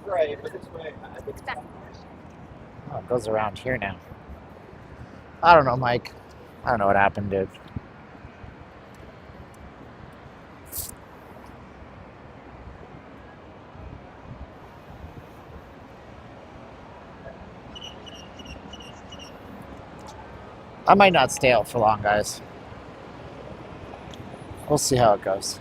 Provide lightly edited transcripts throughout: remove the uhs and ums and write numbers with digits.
Right, but this way, Oh, it goes around here now. I don't know, Mike. I don't know what happened, dude. I might not stay out for long, guys. We'll see how it goes.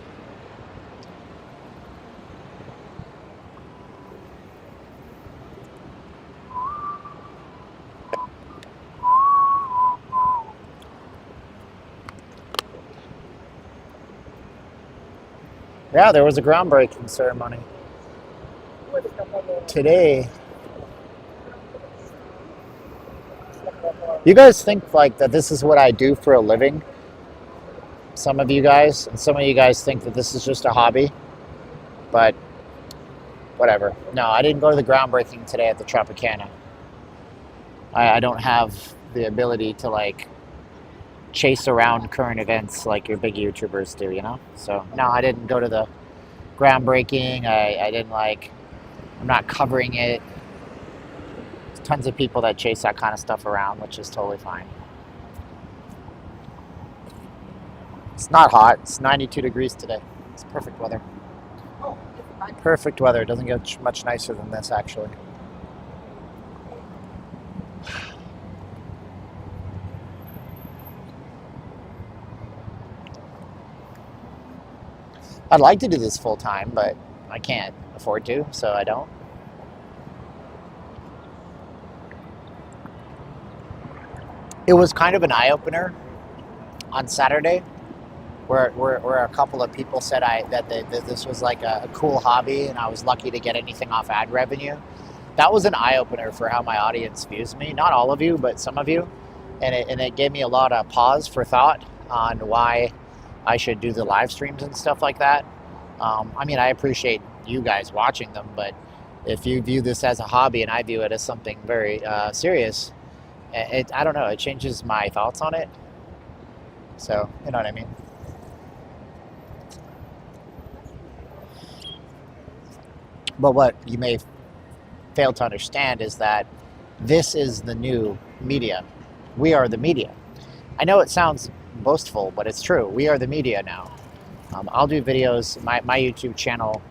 Yeah, there was a groundbreaking ceremony today. You guys think like that this is what I do for a living? Some of you guys, and some of you guys think that this is just a hobby, but whatever. No, I didn't go to the groundbreaking today at the Tropicana. I don't have the ability to like chase around current events like your big YouTubers do, you know? So no, I didn't go to the groundbreaking. I didn't like, I'm not covering it. There's tons of people that chase that kind of stuff around, which is totally fine. It's not hot. It's 92 degrees today. It's perfect weather. Perfect weather. It doesn't get much nicer than this, actually. I'd like to do this full time, but I can't afford to, so I don't. It was kind of an eye-opener on Saturday, where a couple of people said that this was like a cool hobby, and I was lucky to get anything off ad revenue. That was an eye-opener for how my audience views me. Not all of you, but some of you, and it gave me a lot of pause for thought on why I should do the live streams and stuff like that. I mean, I appreciate you guys watching them, but if you view this as a hobby and I view it as something very serious, I don't know, it changes my thoughts on it. So, you know what I mean? But what you may fail to understand is that this is the new media. We are the media. I know it sounds boastful, but it's true. We are the media now. I'll do videos. My YouTube channel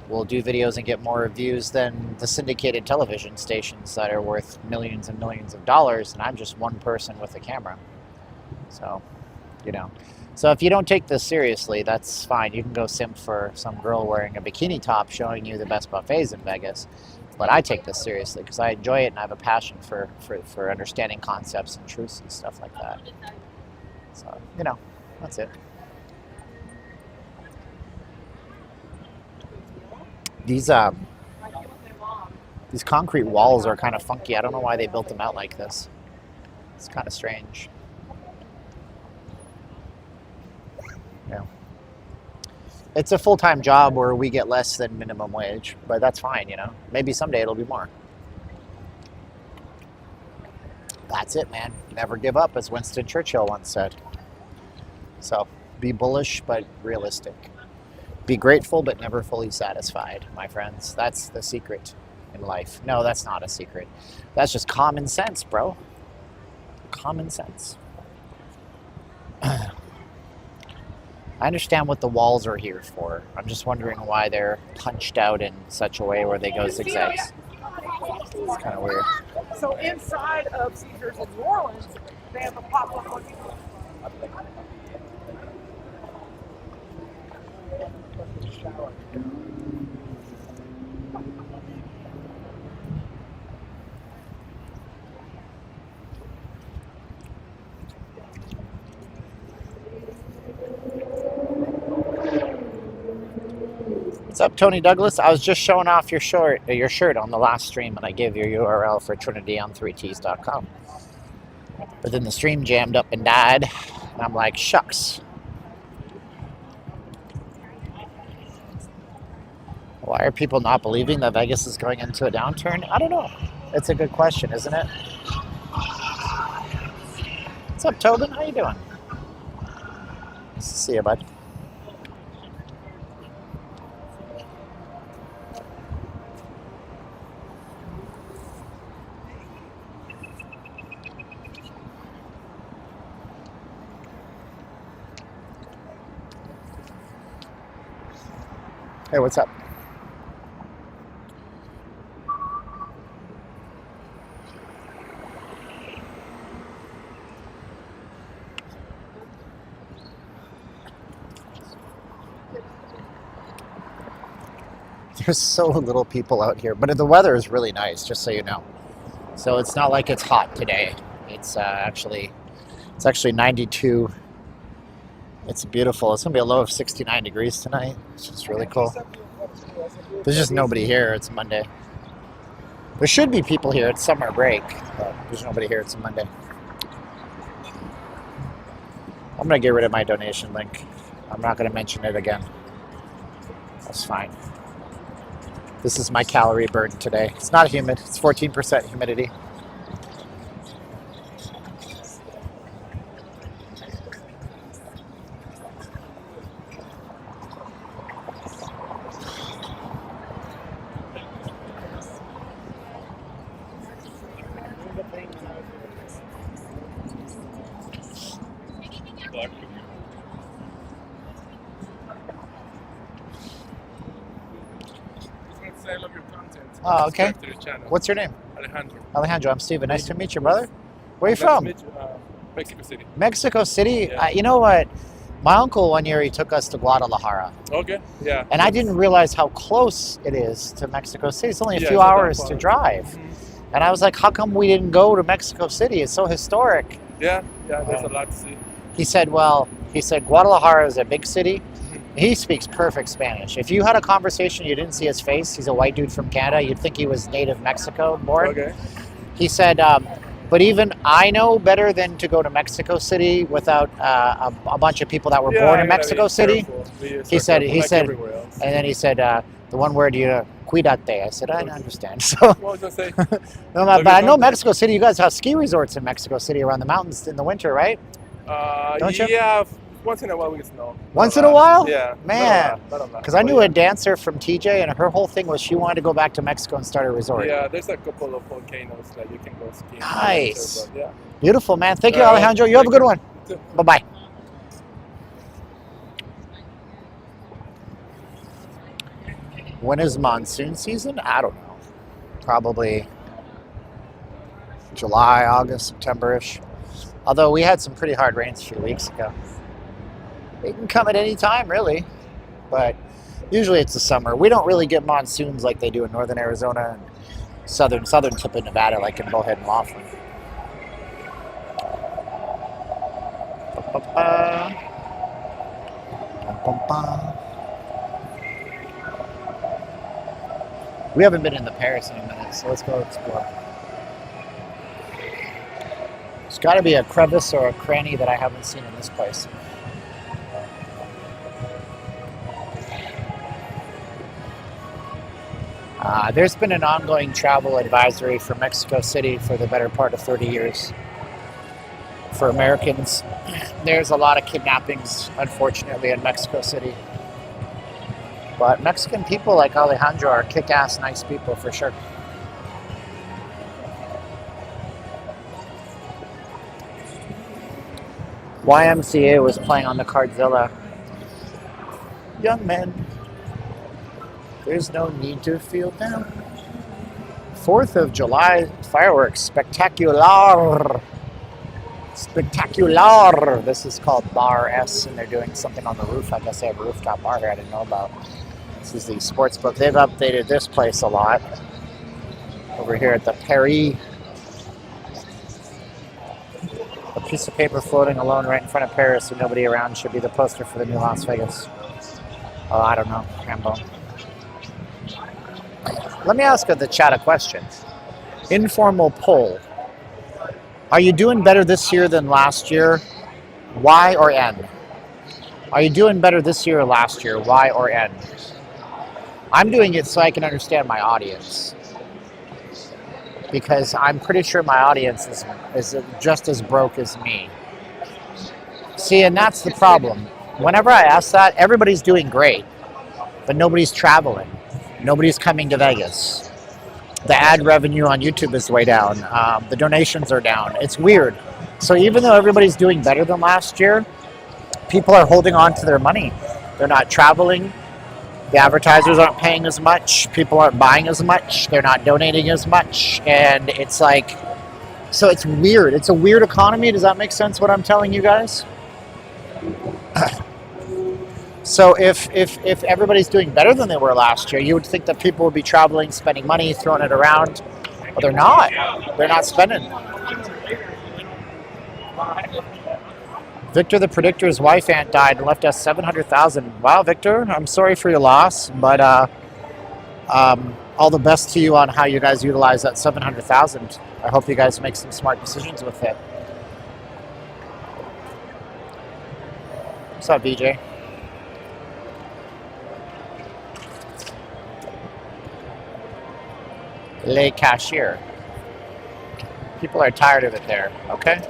will do videos and get more views than the syndicated television stations that are worth millions and millions of dollars, and I'm just one person with a camera. So, you know. So if you don't take this seriously, that's fine. You can go simp for some girl wearing a bikini top showing you the best buffets in Vegas. But I take this seriously because I enjoy it and I have a passion for understanding concepts and truths and stuff like that. So, you know, that's it. These concrete walls are kind of funky. I don't know why they built them out like this. It's kind of strange. Yeah. It's a full-time job where we get less than minimum wage, but that's fine, you know. Maybe someday it'll be more. That's it, man. Never give up, as Winston Churchill once said. So, be bullish but realistic. Be grateful but never fully satisfied, my friends. That's the secret in life. No, that's not a secret. That's just common sense, bro. Common sense. I understand what the walls are here for. I'm just wondering why they're punched out in such a way where they go zigzags. It's kind of weird. So inside of Caesars in New Orleans, they have a pop-up on What's up, Tony Douglas? I was just showing off your shirt on the last stream, and I gave your URL for trinityon3ts.com. But then the stream jammed up and died, and I'm like, shucks. Why are people not believing that Vegas is going into a downturn? I don't know. It's a good question, isn't it? What's up, Tobin? How you doing? Nice to see you, bud. Hey, what's up? There's so little people out here, but the weather is really nice, just so you know. So it's not like it's hot today. It's actually 92. It's beautiful. It's gonna be a low of 69 degrees tonight, which is really cool. There's just nobody here. It's Monday. There should be people here. It's summer break, but there's nobody here. It's a Monday. I'm gonna get rid of my donation link. I'm not gonna mention it again. That's fine. This is my calorie burn today. It's not humid. It's 14% humidity. I love your content. Oh, okay. Subscribe to the channel. What's your name? Alejandro. Alejandro. I'm Steven. Nice to meet you, brother. Where are you Nice from? to meet you. Mexico City. Mexico City. Yeah. You know what? My uncle one year he took us to Guadalajara, Okay. Yeah. and I didn't realize how close it is to Mexico City. It's only a Yeah, few it's not that hours to far. drive, Mhm. and I was like, "How come we didn't go to Mexico City? It's so historic." Yeah. There's a lot to see. He said, Guadalajara is a big city. He speaks perfect Spanish. If you had a conversation, you didn't see his face. He's a white dude from Canada. You'd think he was native Mexico born. Okay. He said, but even I know better than to go to Mexico City without a bunch of people that were born in Mexico City. He said, everywhere else. and then he said, the one word, cuídate. I said, I understand. So, What was I say? no, Love but I your know content. Mexico City, you guys have ski resorts in Mexico City around the mountains in the winter, right? Don't you? Yeah. Once in a while we get snow. Once Not in a while? Yeah. Man. Not a lot. Because I But knew yeah. a dancer from TJ, and her whole thing was she wanted to go back to Mexico and start a resort. Yeah, there's a couple of volcanoes that you can go skiing. Nice. Yeah. Beautiful, man. Thank you, Yeah, Alejandro. You have a thank good one. you. Bye-bye. When is monsoon season? I don't know. Probably July, August, September-ish. Although we had some pretty hard rains a few weeks ago. It can come at any time, really. But usually it's the summer. We don't really get monsoons like they do in northern Arizona and southern tip of Nevada, like in Bullhead and Laughlin. We haven't been in the Paris in a minute, so let's go explore. There's got to be a crevice or a cranny that I haven't seen in this place. There's been an ongoing travel advisory for Mexico City for the better part of 30 years. For Americans, there's a lot of kidnappings, unfortunately, in Mexico City. But Mexican people like Alejandro are kick-ass nice people for sure. YMCA was playing on the Cardzilla. Young men, there's no need to feel down. 4th of July fireworks, spectacular. Spectacular. This is called Bar S, and they're doing something on the roof. I guess they have a rooftop bar here I didn't know about. This is the sports book. They've updated this place a lot. Over here at the Paris. A piece of paper floating alone right in front of Paris with nobody around should be the poster for the new Las Vegas. Oh, I don't know. Rambo. Let me ask the chat a question. Informal poll. Are you doing better this year than last year? Y or N? Are you doing better this year or last year? Y or N? I'm doing it so I can understand my audience. because I'm pretty sure my audience is just as broke as me. See, and that's the problem. Whenever I ask that, everybody's doing great, but nobody's traveling. Nobody's coming to Vegas. The ad revenue on YouTube is way down. The donations are down. It's weird. So even though everybody's doing better than last year, people are holding on to their money. They're not traveling. The advertisers aren't paying as much. People aren't buying as much. They're not donating as much. And it's like, so it's weird. It's a weird economy. Does that make sense what I'm telling you guys? So if everybody's doing better than they were last year, you would think that people would be traveling, spending money, throwing it around. But they're not. They're not spending. Victor the Predictor's wife aunt died and left us $700,000. Wow, Victor, I'm sorry for your loss, but all the best to you on how you guys utilize that $700,000. I hope you guys make some smart decisions with it. What's up, BJ? Le cashier. People are tired of it there. Okay.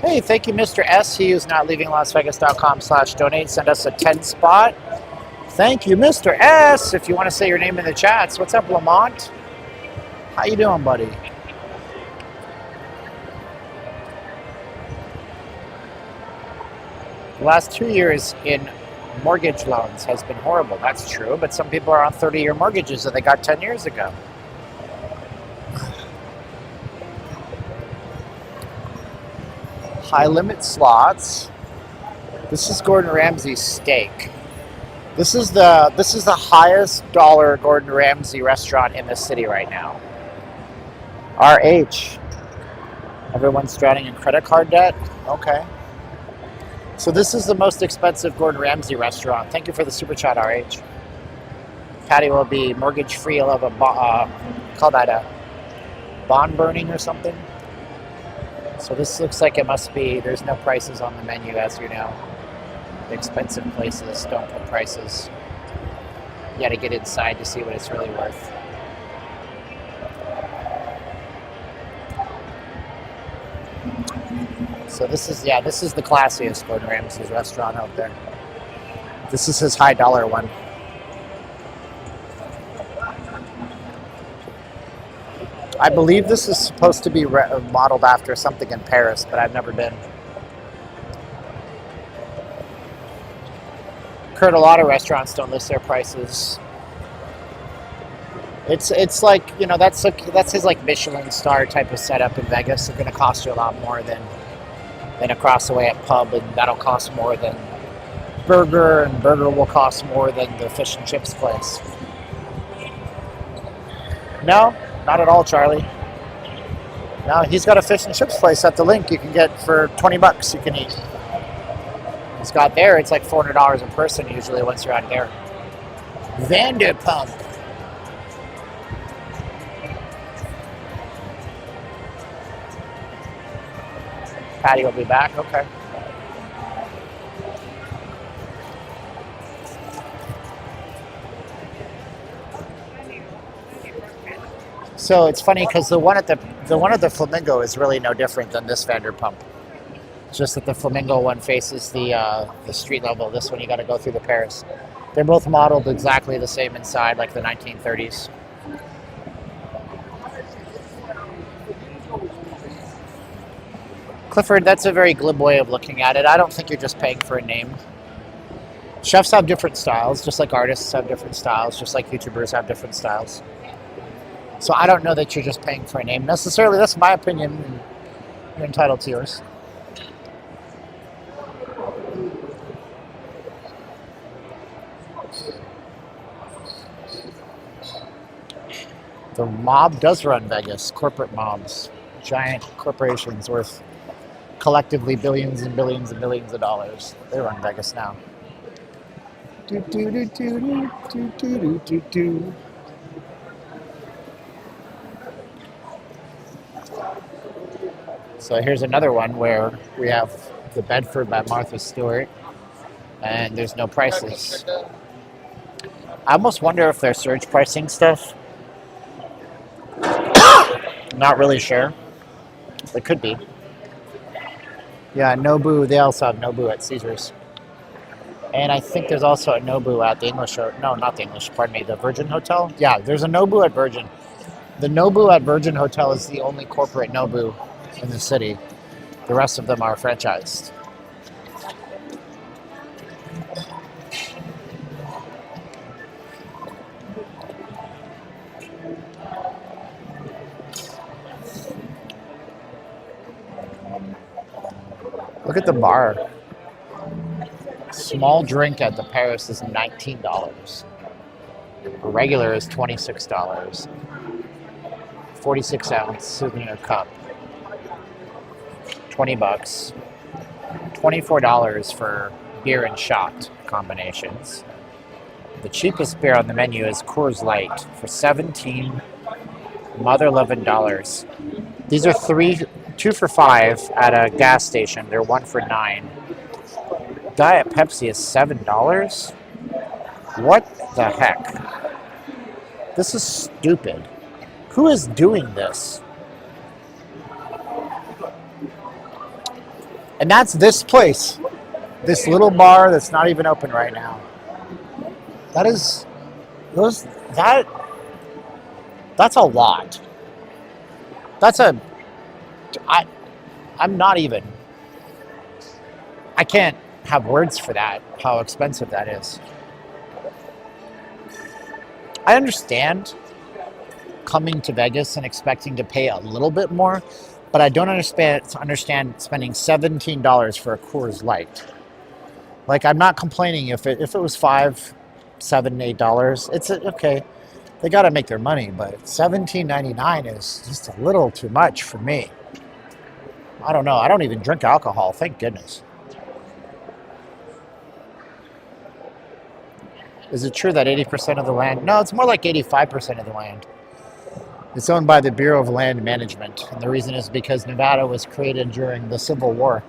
Hey, thank you, Mr. S. He is not leaving LasVegas.com/donate. Send us a 10 spot. Thank you, Mr. S. If you want to say your name in the chats. What's up, Lamont? How you doing, buddy? The last 2 years in mortgage loans has been horrible. That's true, but some people are on 30-year mortgages that they got 10 years ago. High limit slots. This is Gordon Ramsay's steak. This is the highest dollar Gordon Ramsay restaurant in the city right now. RH. Everyone's drowning in credit card debt? Okay. So this is the most expensive Gordon Ramsay restaurant. Thank you for the super chat, RH. Patty will be mortgage free. He'll have call that a bond burning or something. So this looks like it must be, there's no prices on the menu, as you know. The expensive places don't put prices. You gotta get inside to see what it's really worth. So this is the classiest Gordon Ramsay's restaurant out there. This is his high dollar one. I believe this is supposed to be modeled after something in Paris, but I've never been. Heard a lot of restaurants don't list their prices. It's like, you know, that's his like Michelin star type of setup in Vegas. It's going to cost you a lot more than across the way at pub, and that'll cost more than burger, and burger will cost more than the fish and chips place. No. Not at all, Charlie. No, he's got a fish and chips place at the link you can get for $20 you can eat. He's got there, it's like $400 a person usually once you're out there. Vanderpump. Patty will be back, okay. So it's funny because the one at the Flamingo is really no different than this Vanderpump. It's just that the Flamingo one faces the street level. This one you got to go through the Paris. They're both modeled exactly the same inside, like the 1930s. Clifford, that's a very glib way of looking at it. I don't think you're just paying for a name. Chefs have different styles, just like artists have different styles, just like YouTubers have different styles. So I don't know that you're just paying for a name necessarily. That's my opinion. You're entitled to yours. The mob does run Vegas. Corporate mobs. Giant corporations worth collectively billions and billions and billions of dollars. They run Vegas now. Do, do, do, do, do, do, do, do, do. So here's another one where we have the Bedford by Martha Stewart, and there's no prices. I almost wonder if they're surge pricing stuff. Not really sure. It could be. Yeah, Nobu. They also have Nobu at Caesars. And I think there's also a Nobu at the English. No, not the English. Pardon me. The Virgin Hotel. Yeah, there's a Nobu at Virgin. The Nobu at Virgin Hotel is the only corporate Nobu in the city. The rest of them are franchised. Look at the bar. Small drink at the Paris is $19. A regular is $26. 46-ounce souvenir cup. $20. $24 for beer and shot combinations. The cheapest beer on the menu is Coors Light for $17 mother-loving dollars. These are 2 for $5 at a gas station. They're 1 for $9. Diet Pepsi is $7. What the heck? This is stupid. Who is doing this? And that's this place. This little bar that's not even open right now. That's a lot. I'm not even. I can't have words for that, how expensive that is. I understand coming to Vegas and expecting to pay a little bit more, but I don't understand spending $17 for a Coors Light. Like, I'm not complaining if it was $5, $7, $8. It's okay. They got to make their money, but $17.99 is just a little too much for me. I don't know. I don't even drink alcohol. Thank goodness. Is it true that 80% of the land? No, it's more like 85% of the land. It's owned by the Bureau of Land Management. And the reason is because Nevada was created during the Civil War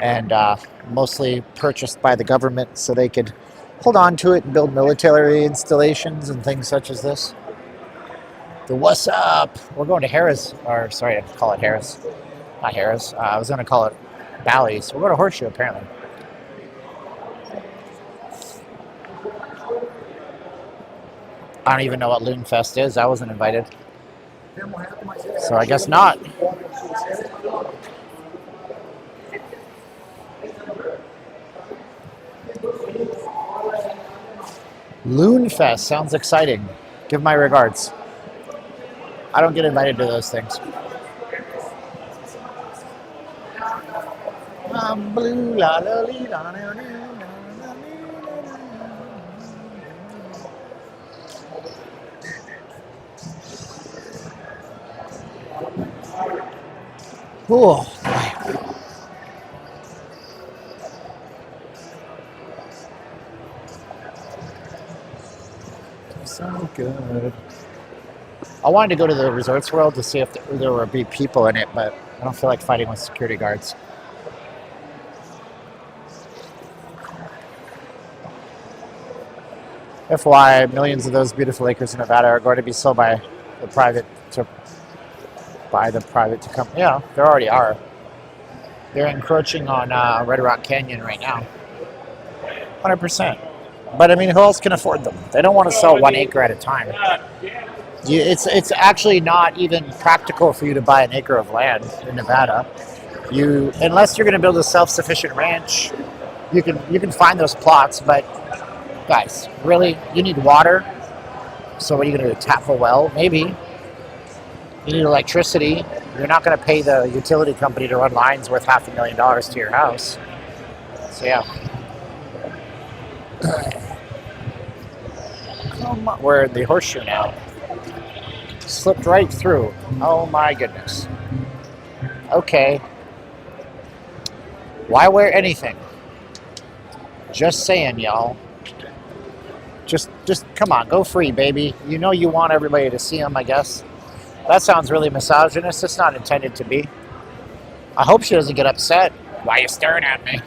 and mostly purchased by the government so they could hold on to it and build military installations and things such as this. The what's up? We're going to Harris, or sorry, I call it Harris. Not Harris. I was going to call it Bally's. We're going to Horseshoe, apparently. I don't even know what Loon Fest is. I wasn't invited. So I guess not. Loon Fest sounds exciting. Give my regards. I don't get invited to those things. I'm blue, la la lee, la, la, la. Oh, so good. I wanted to go to the Resorts World to see if there would be people in it, but I don't feel like fighting with security guards. FYI, millions of those beautiful acres in Nevada are going to be sold by the private to come. Yeah, there already are. They're encroaching on Red Rock Canyon right now. 100%. But I mean, who else can afford them? They don't want to sell 1 acre at a time. It's actually not even practical for you to buy an acre of land in Nevada. Unless you're going to build a self-sufficient ranch, you can find those plots. But guys, really, you need water. So what are you going to do? Tap a well? Maybe. You need electricity. You're not going to pay the utility company to run lines worth $500,000 to your house. So yeah. Come on. We're at the Horseshoe now. Slipped right through. Oh my goodness. Okay. Why wear anything? Just saying, y'all. Just come on, go free, baby. You know you want everybody to see them, I guess. That sounds really misogynist. It's not intended to be. I hope she doesn't get upset. Why are you staring at me?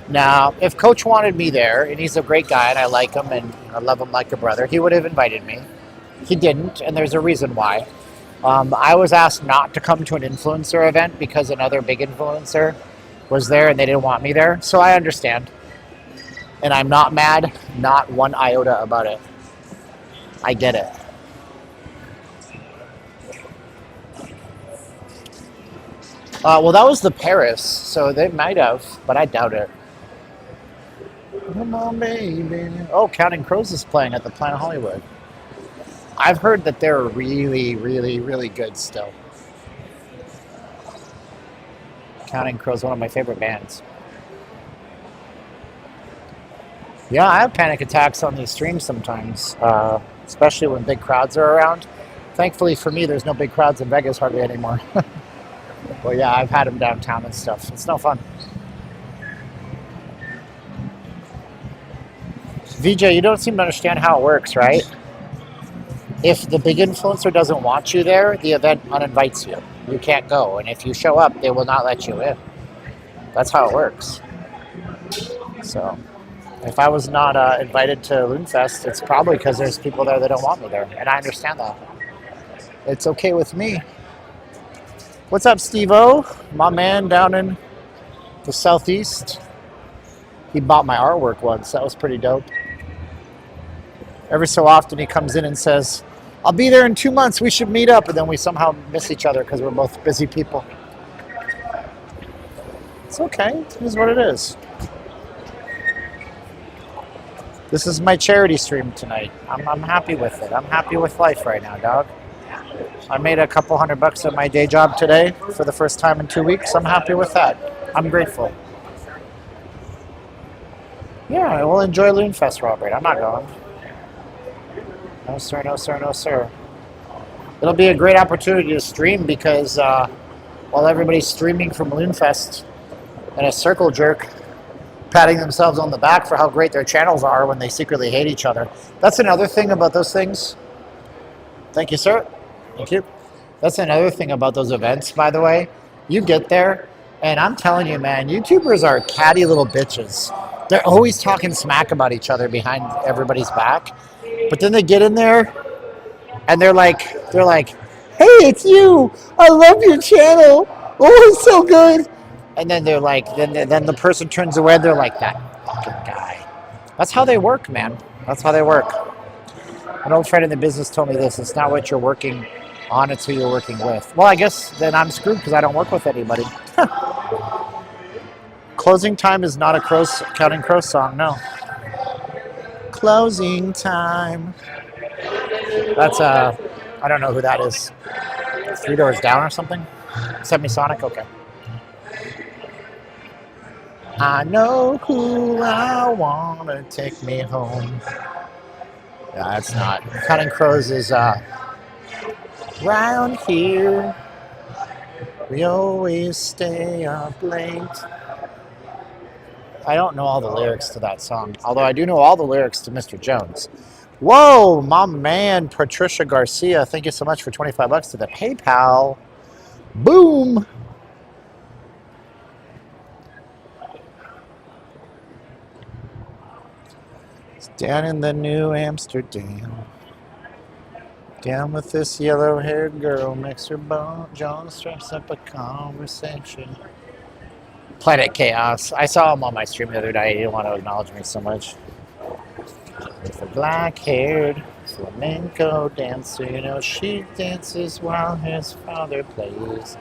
Now, if Coach wanted me there, and he's a great guy, and I like him, and I love him like a brother, he would have invited me. He didn't, and there's a reason why. I was asked not to come to an influencer event because another big influencer was there and they didn't want me there. So I understand. And I'm not mad, not one iota about it. I get it. Well, that was the Paris, so they might have, but I doubt it. Come on, baby. Oh, Counting Crows is playing at the Planet Hollywood. I've heard that they're really, really, really good still. Counting Crows, one of my favorite bands. Yeah, I have panic attacks on these streams sometimes, especially when big crowds are around. Thankfully for me, there's no big crowds in Vegas hardly anymore. Well, yeah, I've had them downtown and stuff. It's no fun. VJ, you don't seem to understand how it works, right? If the big influencer doesn't want you there, the event uninvites you. You can't go. And if you show up, they will not let you in. That's how it works. So, if I was not invited to Loonfest, it's probably because there's people there that don't want me there. And I understand that. It's okay with me. What's up, Steve-O? My man down in the Southeast. He bought my artwork once. That was pretty dope. Every so often he comes in and says, I'll be there in 2 months. We should meet up. And then we somehow miss each other because we're both busy people. It's okay. It is what it is. This is my charity stream tonight. I'm happy with it. I'm happy with life right now, dog. I made a couple $100 at my day job today for the first time in 2 weeks. I'm happy with that. I'm grateful. Yeah, we'll enjoy Loonfest, Robert. I'm not going. No, sir, no, sir, no, sir. It'll be a great opportunity to stream because while everybody's streaming from Loonfest and a circle jerk patting themselves on the back for how great their channels are when they secretly hate each other. That's another thing about those things. Thank you, sir. Thank you. That's another thing about those events, by the way. You get there, and I'm telling you, man, YouTubers are catty little bitches. They're always talking smack about each other behind everybody's back. But then they get in there, and they're like, hey, it's you. I love your channel. Oh, it's so good. And then they're like, then the person turns away, and they're like, that fucking guy. That's how they work, man. That's how they work. An old friend in the business told me this. It's not what you're working on, it's who you're working with. Well, I guess then I'm screwed because I don't work with anybody. Closing Time is not a Counting Crows song, no. Closing Time. That's I don't know who that is. 3 Doors Down or something? Semisonic? Okay. I know who I want to take me home. Yeah, that's not. Counting Crows is round here. We always stay up late. I don't know all the lyrics to that song, although I do know all the lyrics to Mr. Jones. Whoa, my man, Patricia Garcia, thank you so much for $25 to the PayPal. Boom. Down in the New Amsterdam. Down with this yellow-haired girl, makes her John strikes up a conversation. Planet Chaos. I saw him on my stream the other day. He didn't want to acknowledge me so much. With a black-haired flamenco dancer, you know, she dances while his father plays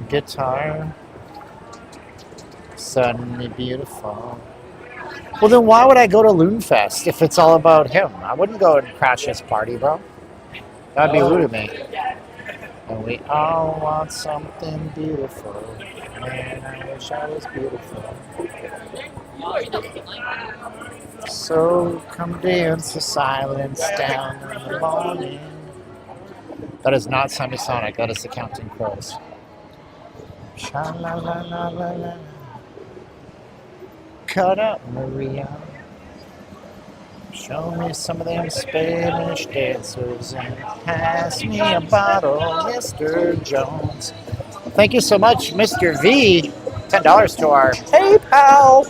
guitar. Suddenly beautiful. Well, then why would I go to Loonfest if it's all about him? I wouldn't go and crash his party, bro. That'd be rude of me. And we all want something beautiful. Man, I wish I was beautiful. So come dance the silence down in the morning. That is not Semisonic. That is the Counting Crows. Sha-la-la-la-la-la. Cut up, Maria. Show me some of them Spanish dancers and pass me a bottle, Mr. Jones. Thank you so much, Mr. V. $10 to our PayPal.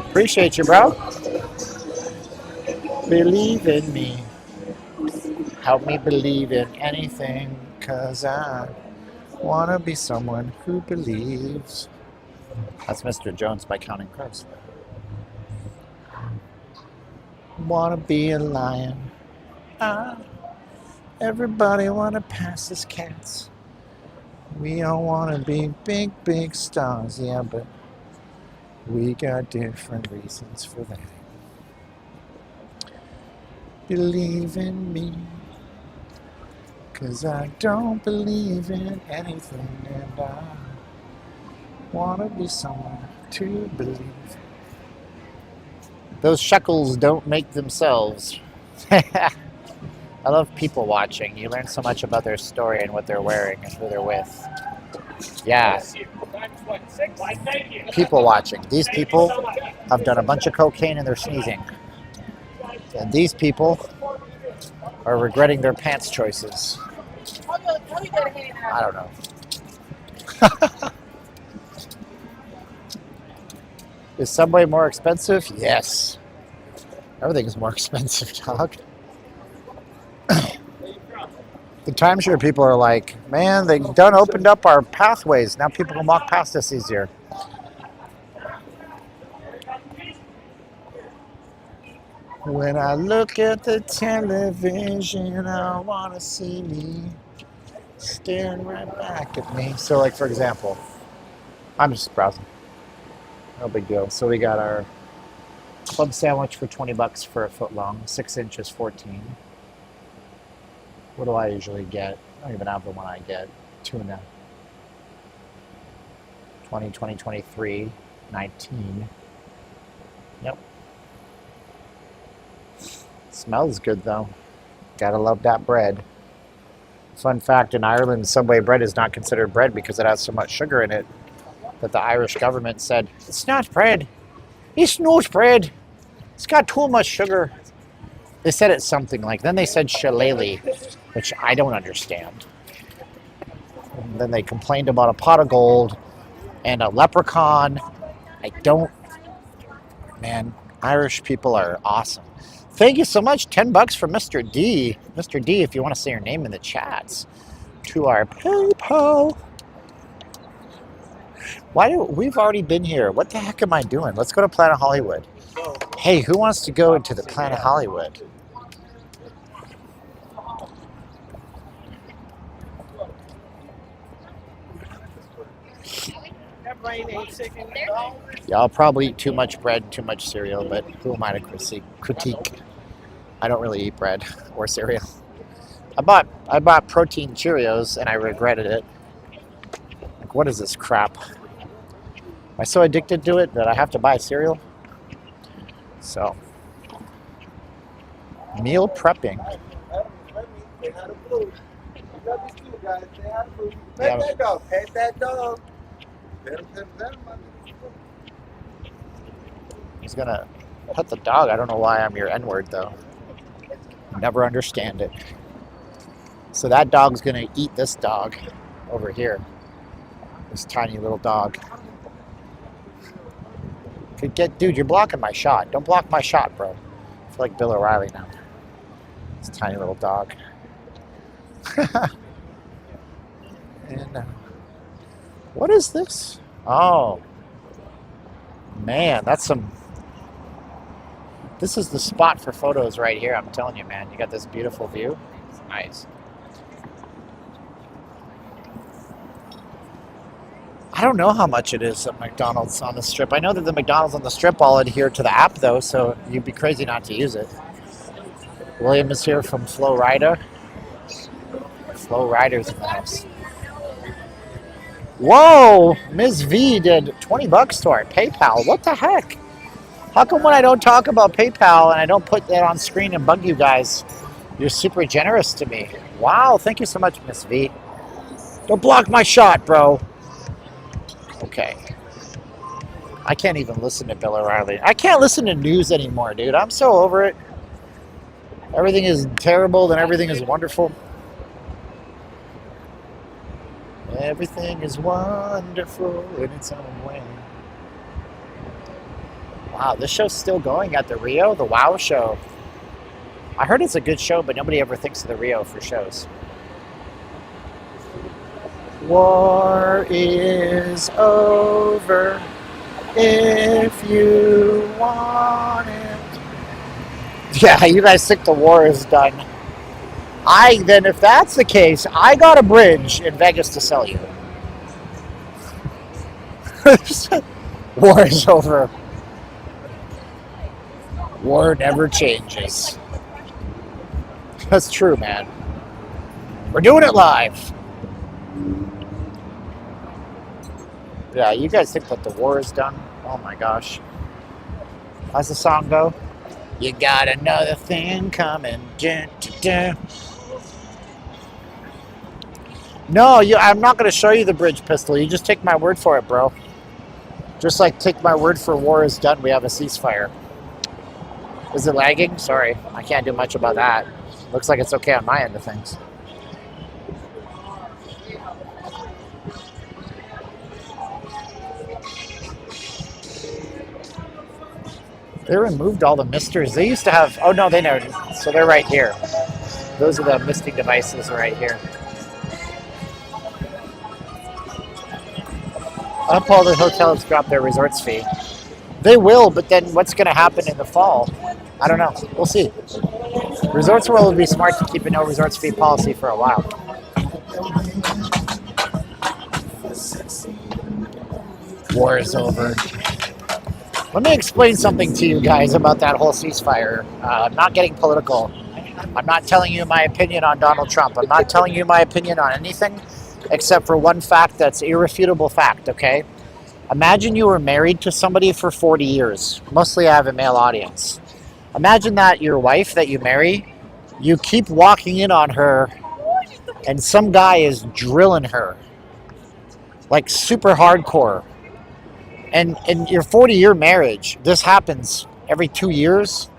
Appreciate you, bro. Believe in me. Help me believe in anything, 'cause I wanna be someone who believes. That's Mr. Jones by Counting Crows. Wanna be a lion. Ah, everybody wanna pass as cats. We all wanna be big, big stars, yeah, but we got different reasons for that. Believe in me, 'cause I don't believe in anything, and I wanna be someone to believe. Those shekels don't make themselves. I love people watching. You learn so much about their story and what they're wearing and who they're with. Yeah. People watching. These people have done a bunch of cocaine and they're sneezing. And these people are regretting their pants choices. I don't know. Is Subway more expensive? Yes. Everything is more expensive, dog. The timeshare people are like, man, they done opened up our pathways. Now people can walk past us easier. When I look at the television, I want to see me staring right back at me. So, like, for example, I'm just browsing. No big deal. So we got our club sandwich for $20 for a foot long, 6 inches, 14. What do I usually get? I don't even have the one I get. Tuna. 20, 20, 23, 19. Yep. Smells good though. Gotta love that bread. Fun fact, in Ireland, Subway bread is not considered bread because it has so much sugar in it that the Irish government said, it's not bread. It's not bread. It's got too much sugar. They said it's something like, then they said shillelagh, which I don't understand. And then they complained about a pot of gold and a leprechaun. I don't, man, Irish people are awesome. Thank you so much, $10 for Mr. D. Mr. D, if you want to say your name in the chats. To our PayPal. We've already been here. What the heck am I doing? Let's go to Planet Hollywood. Hey, who wants to go to the Planet Hollywood? Y'all probably eat too much bread, too much cereal, but who am I to critique? I don't really eat bread or cereal. I bought protein Cheerios and I regretted it. Like, what is this crap? Am I so addicted to it that I have to buy cereal? So, meal prepping. Pet that dog. He's gonna pet the dog. I don't know why I'm your N-word though. Never understand it. So that dog's gonna eat this dog over here. This tiny little dog. Dude, you're blocking my shot. Don't block my shot, bro. I feel like Bill O'Reilly now. This tiny little dog. And what is this? Oh, man, that's some. This is the spot for photos right here. I'm telling you, man. You got this beautiful view. It's nice. I don't know how much it is at McDonald's on the Strip. I know that the McDonald's on the Strip all adhere to the app, though, so you'd be crazy not to use it. William is here from Flow Rider. Flow Rider's in the house. Whoa! Ms. V did $20 to our PayPal. What the heck? How come when I don't talk about PayPal and I don't put that on screen and bug you guys, you're super generous to me? Wow, thank you so much, Ms. V. Don't block my shot, bro. Okay. I can't even listen to Bill O'Reilly. I can't listen to news anymore, dude. I'm so over it. Everything is terrible, then everything is wonderful. Everything is wonderful in its own way. Wow, this show's still going at the Rio, the WOW show. I heard it's a good show, but nobody ever thinks of the Rio for shows. War is over if you want it. Yeah, you guys think the war is done. Then if that's the case, I got a bridge in Vegas to sell you. War is over. War never changes. That's true, man. We're doing it live. Yeah, you guys think that the war is done? Oh my gosh. How's the song go? You got another thing coming. Dun, dun, dun. No, I'm not going to show you the bridge pistol. You just take my word for it, bro. Just like take my word for war is done. We have a ceasefire. Is it lagging? Sorry. I can't do much about that. Looks like it's okay on my end of things. They removed all the misters. They used to have... Oh, no, they never... So they're right here. Those are the misting devices right here. Up all the hotels drop their resorts fee. They will, but then what's going to happen in the fall? I don't know. We'll see. Resorts World would be smart to keep a no resorts fee policy for a while. War is over. Let me explain something to you guys about that whole ceasefire. I'm not getting political. I'm not telling you my opinion on Donald Trump. I'm not telling you my opinion on anything except for one fact that's irrefutable fact, okay? Imagine you were married to somebody for 40 years. Mostly I have a male audience. Imagine that your wife that you marry, you keep walking in on her and some guy is drilling her. Like super hardcore. And in your 40-year marriage, this happens every 2 years.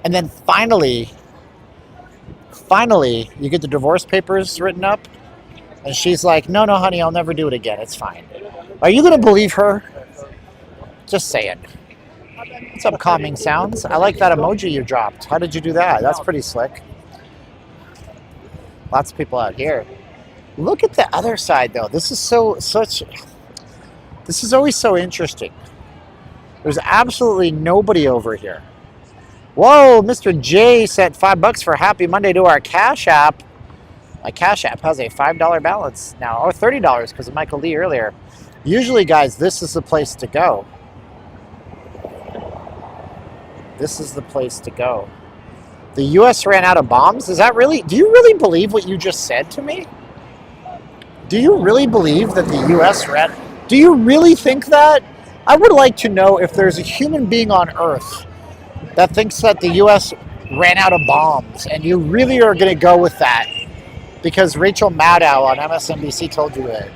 And then finally, you get the divorce papers written up. And she's like, no, honey, I'll never do it again. It's fine. Are you going to believe her? Just saying. What's up, calming sounds? I like that emoji you dropped. How did you do that? That's pretty slick. Lots of people out here. Look at the other side, though. This is This is always so interesting. There's absolutely nobody over here. Whoa, Mr. J sent $5 for Happy Monday to our Cash App. My Cash App has a $5 balance now, or $30 because of Michael Lee earlier. Usually, guys, this is the place to go. This is the place to go. The U.S. ran out of bombs? Is that really? Do you really believe what you just said to me? Do you really believe that the U.S. ran? Do you really think that? I would like to know if there's a human being on Earth that thinks that the U.S. ran out of bombs, and you really are going to go with that because Rachel Maddow on MSNBC told you it.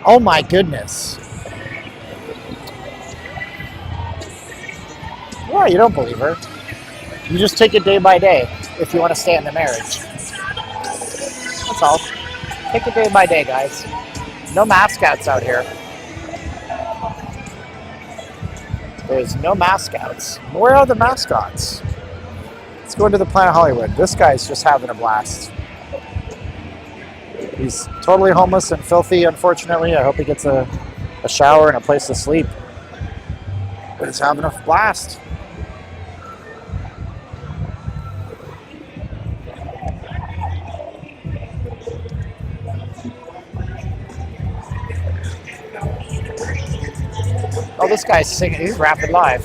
Oh my goodness. Well, you don't believe her. You just take it day by day if you want to stay in the marriage. That's all. Take it day by day, guys. No mascots out here. There's no mascots. Where are the mascots? Let's go into the Planet Hollywood. This guy's just having a blast. He's totally homeless and filthy, unfortunately. I hope he gets a shower and a place to sleep. But he's having a blast. Oh, this guy's singing. He's rapping live.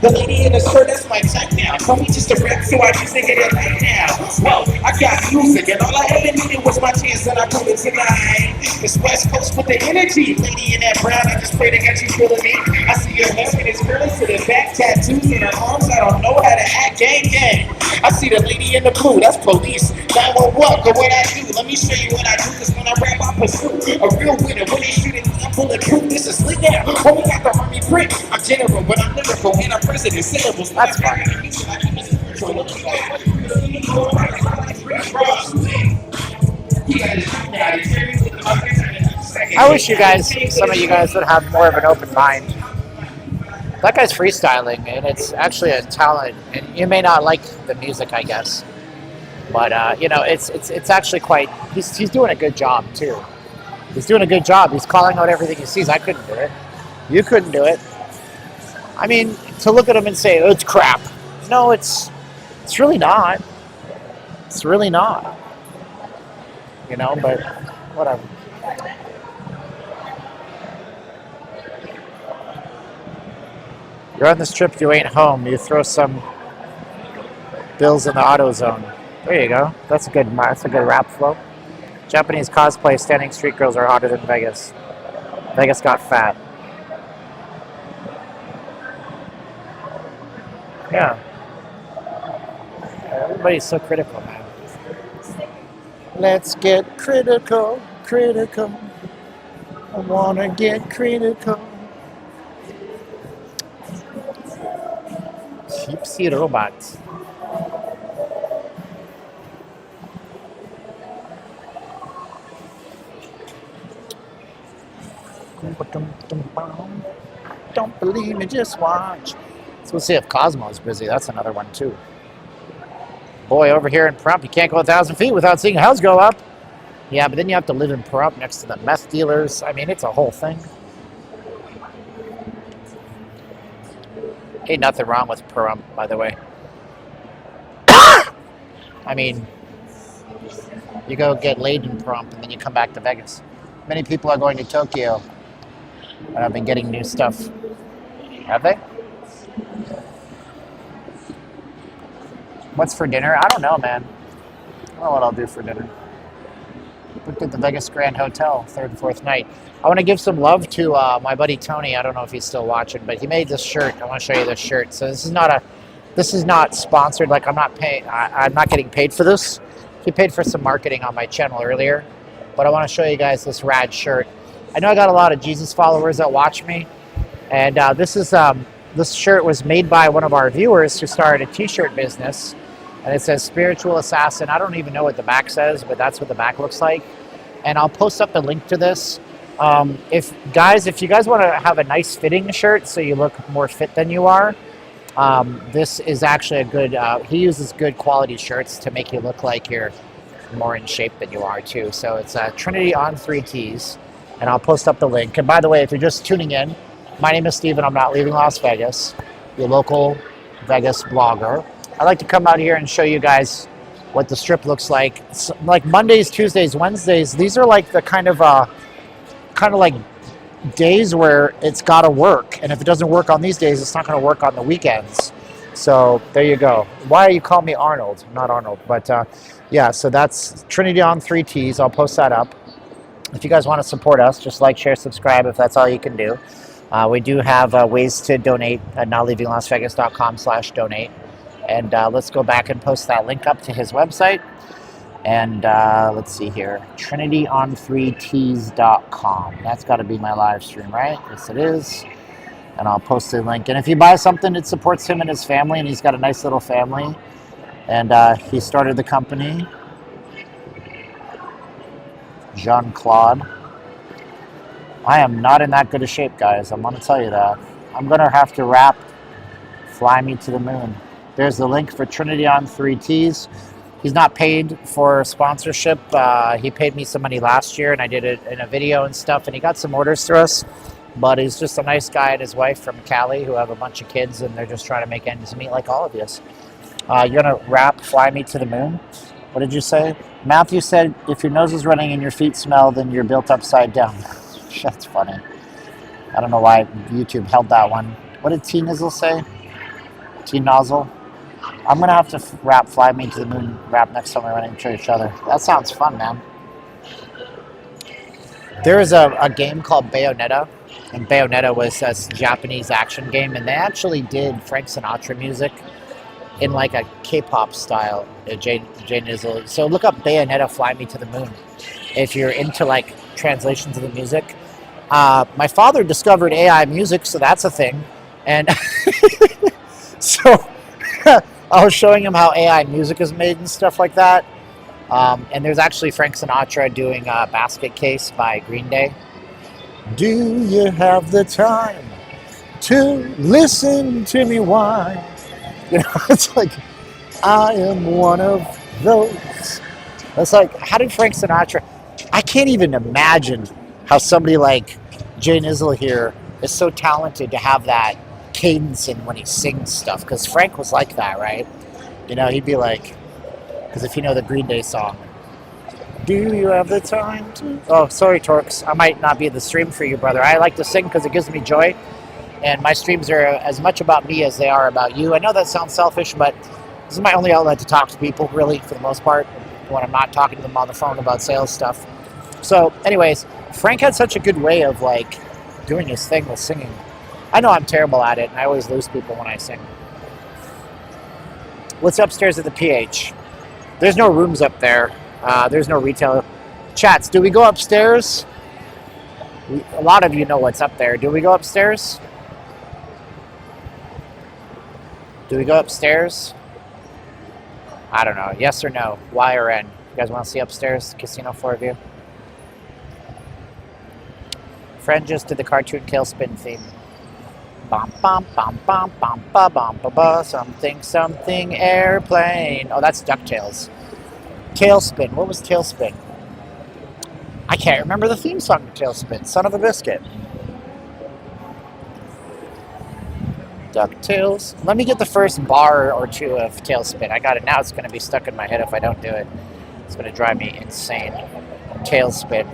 The lady in the skirt, that's my type now. Call me just a rap, so I just get it right now. Well, I got music, and all I ever needed was my chance that I put it tonight. It's West Coast with the energy. Lady in that brown, I just pray to get you feeling me. I see your hair and it's curly to the back, tattoos in her arms. I don't know how to act, gang. I see the lady in the blue, that's police. 911, go what I do. Let me show you what I do, cause when I rap, I pursue a real winner. When they shooting me, I'm bulletproof. This is lit now. When we got the army print, I'm general, but I'm lyrical, and I'm president. Syllables, that's fine. I wish you guys, some of you guys, would have more of an open mind. That guy's freestyling, and it's actually a talent. And you may not like the music, I guess, but you know, it's actually quite. He's doing a good job too. He's doing a good job. He's calling out everything he sees. I couldn't do it. You couldn't do it. I mean, to look at him and say, "Oh, it's crap." No, it's really not. It's really not. You know, but whatever. You're on this trip, you ain't home. You throw some bills in the auto zone. There you go. That's a good rap flow. Japanese cosplay standing street girls are hotter than Vegas. Vegas got fat. Yeah. Everybody's so critical, man. Let's get critical, critical. I wanna get critical. Gypsy robots. Don't believe me, just watch. So we'll see if Cosmo's busy. That's another one too. Boy, over here in Pahrump, you can't go 1,000 feet without seeing houses go up. Yeah, but then you have to live in Pahrump next to the meth dealers. I mean, it's a whole thing. Ain't nothing wrong with Pahrump, by the way. I mean, you go get laid in Pahrump and then you come back to Vegas. Many people are going to Tokyo and have been getting new stuff. Have they? What's for dinner? I don't know, man. I don't know what I'll do for dinner. Booked at the Vegas Grand Hotel, 3rd and 4th night. I want to give some love to my buddy Tony. I don't know if he's still watching, but he made this shirt. I want to show you this shirt. So this is not sponsored. Like I'm not paying. I'm not getting paid for this. He paid for some marketing on my channel earlier, but I want to show you guys this rad shirt. I know I got a lot of Jesus followers that watch me, and this shirt was made by one of our viewers who started a t-shirt business. And it says Spiritual Assassin. I don't even know what the back says, but that's what the back looks like. And I'll post up the link to this. If you guys want to have a nice fitting shirt so you look more fit than you are, this is actually a good, he uses good quality shirts to make you look like you're more in shape than you are too. So it's Trinity on 3 T's. And I'll post up the link. And by the way, if you're just tuning in, my name is Steven. I'm not leaving Las Vegas, your local Vegas blogger. I like to come out here and show you guys what the strip looks like. It's like Mondays, Tuesdays, Wednesdays. These are like the kind of like days where it's got to work. And if it doesn't work on these days, it's not going to work on the weekends. So there you go. Why are you calling me Arnold? Not Arnold, but yeah. So that's Trinity on 3 T's. I'll post that up. If you guys want to support us, just like, share, subscribe. If that's all you can do. We do have ways to donate at nowleavinglasvegas.com/donate. And let's go back and post that link up to his website. And let's see here, trinityon3ts.com. That's got to be my live stream, right? Yes, it is. And I'll post the link. And if you buy something, it supports him and his family. And he's got a nice little family. And he started the company. Jean-Claude. I am not in that good a shape, guys. I'm going to tell you that. I'm going to have to rap Fly Me to the Moon. There's the link for Trinity on 3 T's. He's not paid for sponsorship. He paid me some money last year, and I did it in a video and stuff, and he got some orders through us. But he's just a nice guy and his wife from Cali who have a bunch of kids, and they're just trying to make ends meet like all of you. You're going to rap Fly Me to the Moon? What did you say? Matthew said, if your nose is running and your feet smell, then you're built upside down. That's funny. I don't know why YouTube held that one. What did T Nizzle say? T Nozzle? I'm going to have to rap Fly Me to the Moon rap next time we run into each other. That sounds fun, man. There is a game called Bayonetta, and Bayonetta was a Japanese action game, and they actually did Frank Sinatra music in like a K-pop style, Jay Nizzle. So look up Bayonetta Fly Me to the Moon if you're into like translations of the music. My father discovered AI music, so that's a thing. And so I was showing him how AI music is made and stuff like that. And there's actually Frank Sinatra doing Basket Case by Green Day. Do you have the time to listen to me whine? You know, it's like, I am one of those. It's like, how did Frank Sinatra? I can't even imagine how somebody like Jay Nizzle here is so talented to have that cadence in when he sings stuff. Because Frank was like that, right? You know, he'd be like, because if you know the Green Day song, do you have the time to? Oh, sorry, Torx. I might not be in the stream for you, brother. I like to sing because it gives me joy. And my streams are as much about me as they are about you. I know that sounds selfish, but this is my only outlet to talk to people, really, for the most part, when I'm not talking to them on the phone about sales stuff. So, anyways, Frank had such a good way of, like, doing his thing with singing. I know I'm terrible at it, and I always lose people when I sing. What's upstairs at the PH? There's no rooms up there. There's no retail. Chats, do we go upstairs? A lot of you know what's up there. Do we go upstairs? Do we go upstairs? I don't know. Yes or no? Y or N? You guys want to see upstairs? Casino floor view? Friend just did the cartoon Tailspin theme. Bum bum bum bum bum ba bum ba ba something something airplane. Oh, that's DuckTales. Tailspin. What was Tailspin? I can't remember the theme song to Tailspin. Son of a biscuit. DuckTales. Let me get the first bar or two of Tailspin. I got it now. It's going to be stuck in my head if I don't do it. It's going to drive me insane. Tailspin.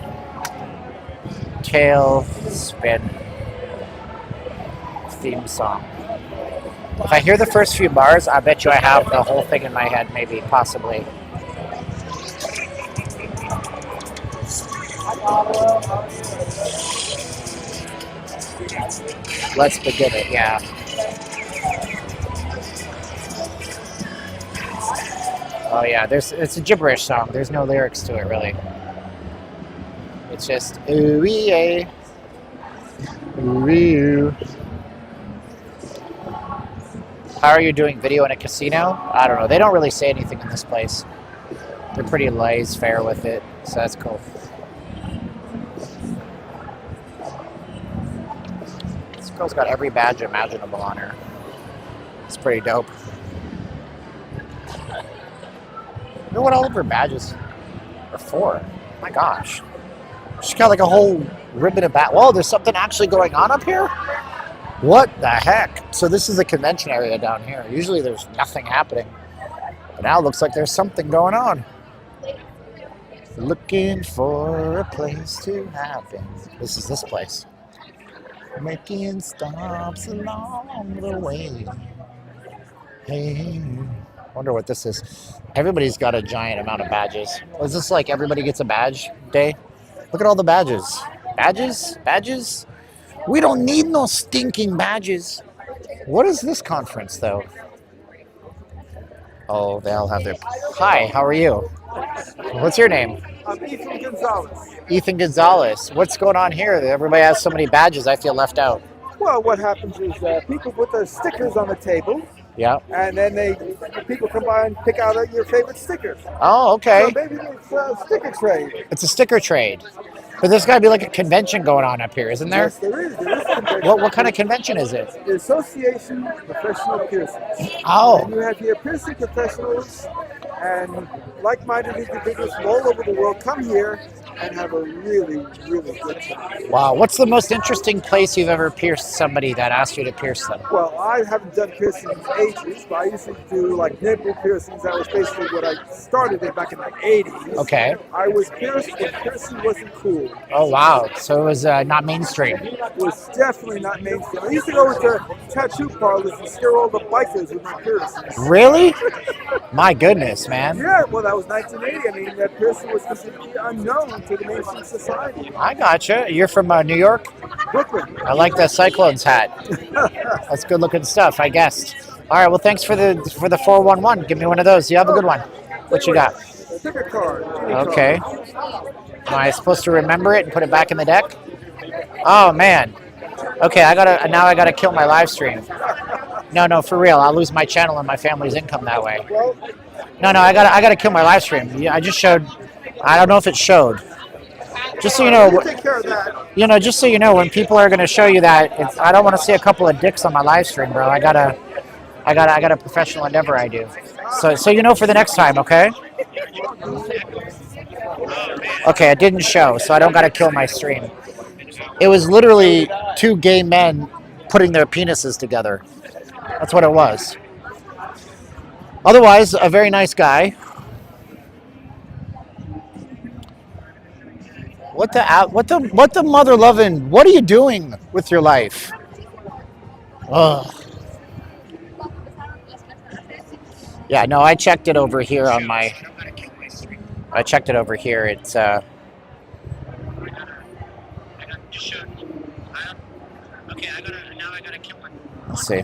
Tailspin. Theme song. If I hear the first few bars, I bet you I have the whole thing in my head, maybe, possibly. Let's begin it, yeah. Oh yeah, it's a gibberish song. There's no lyrics to it, really. It's just ooh-ee-ay, ooh-ee-oo. How are you doing video in a casino? I don't know. They don't really say anything in this place. They're pretty laissez-faire with it, so that's cool. This girl's got every badge imaginable on her. It's pretty dope. You know what all of her badges are for? My gosh. She's got like a whole ribbon of badges. Whoa, there's something actually going on up here? What the heck? So this is a convention area down here. Usually there's nothing happening. But now it looks like there's something going on. Looking for a place to happen. This is this place. Making stops along the way. Hey. Wonder what this is. Everybody's got a giant amount of badges. Is this like everybody gets a badge day? Look at all the badges. Badges? Badges? We don't need no stinking badges. What is this conference, though? Oh, they all have their... Hi, how are you? What's your name? I'm Ethan Gonzalez. Ethan Gonzalez. What's going on here? Everybody has so many badges, I feel left out. Well, what happens is people put their stickers on the table, Yeah. and then people come by and pick out your favorite stickers. Oh, okay. So maybe it's a sticker trade. It's a sticker trade. But there's got to be like a convention going on up here, isn't there? Yes, there is. There is a convention. What kind of convention is it? The Association of Professional Piercers. Oh. And you have your piercing professionals and like-minded individuals from all over the world come here and have a really, really good time. Wow. What's the most interesting place you've ever pierced somebody that asked you to pierce them? Well, I haven't done piercings in ages, but I used to do like nipple piercings. That was basically what I started in back in the 80s. Okay. I was pierced when piercing wasn't cool. Oh, wow. So it was not mainstream. It was definitely not mainstream. I used to go to tattoo parlors and scare all the bikers with my piercings. Really? My goodness, man. Yeah, well, that was 1980. I mean, that piercing was completely unknown to the mainstream society. I gotcha. You're from New York? Brooklyn. I like the Cyclones hat. That's good looking stuff, I guessed. All right, well, thanks for the 411. Give me one of those. You have a good one. What you got? A ticket card. Okay. Am I supposed to remember it and put it back in the deck? Oh, man. Okay, I gotta kill my live stream. No, for real. I'll lose my channel and my family's income that way. Well, No, I gotta kill my live stream. Yeah, I just showed. I don't know if it showed. Just so You know, take care of that. just so you know, when people are going to show you that, I don't want to see a couple of dicks on my live stream, bro. I got a professional endeavor I do. So you know for the next time, okay? Okay, it didn't show, so I don't got to kill my stream. It was literally two gay men putting their penises together. That's what it was. Otherwise, a very nice guy. What the mother loving? What are you doing with your life? Ugh. Yeah, no, I checked it over here on my. I checked it over here. It's Let's see.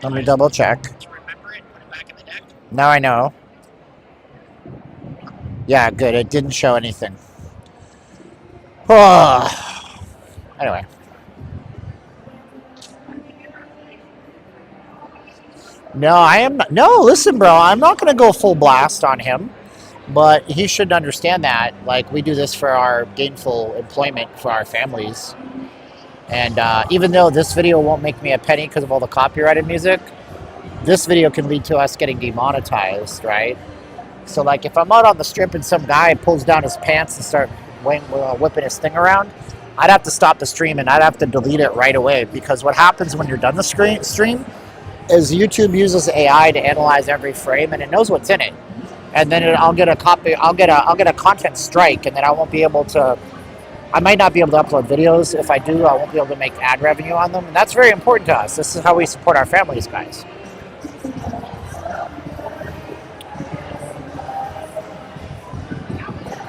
Let me double check. Now I know. Yeah, good. It didn't show anything. Anyway. No, listen, bro. I'm not going to go full blast on him. But he should understand that. Like, we do this for our gainful employment for our families. And even though this video won't make me a penny because of all the copyrighted music, this video can lead to us getting demonetized, right? So, like, if I'm out on the strip and some guy pulls down his pants and start whipping his thing around, I'd have to stop the stream and I'd have to delete it right away. Because what happens when you're done the stream is YouTube uses AI to analyze every frame and it knows what's in it. And then I'll get a content strike, and then I won't be able to. I might not be able to upload videos. If I do, I won't be able to make ad revenue on them, and that's very important to us. This is how we support our families, guys.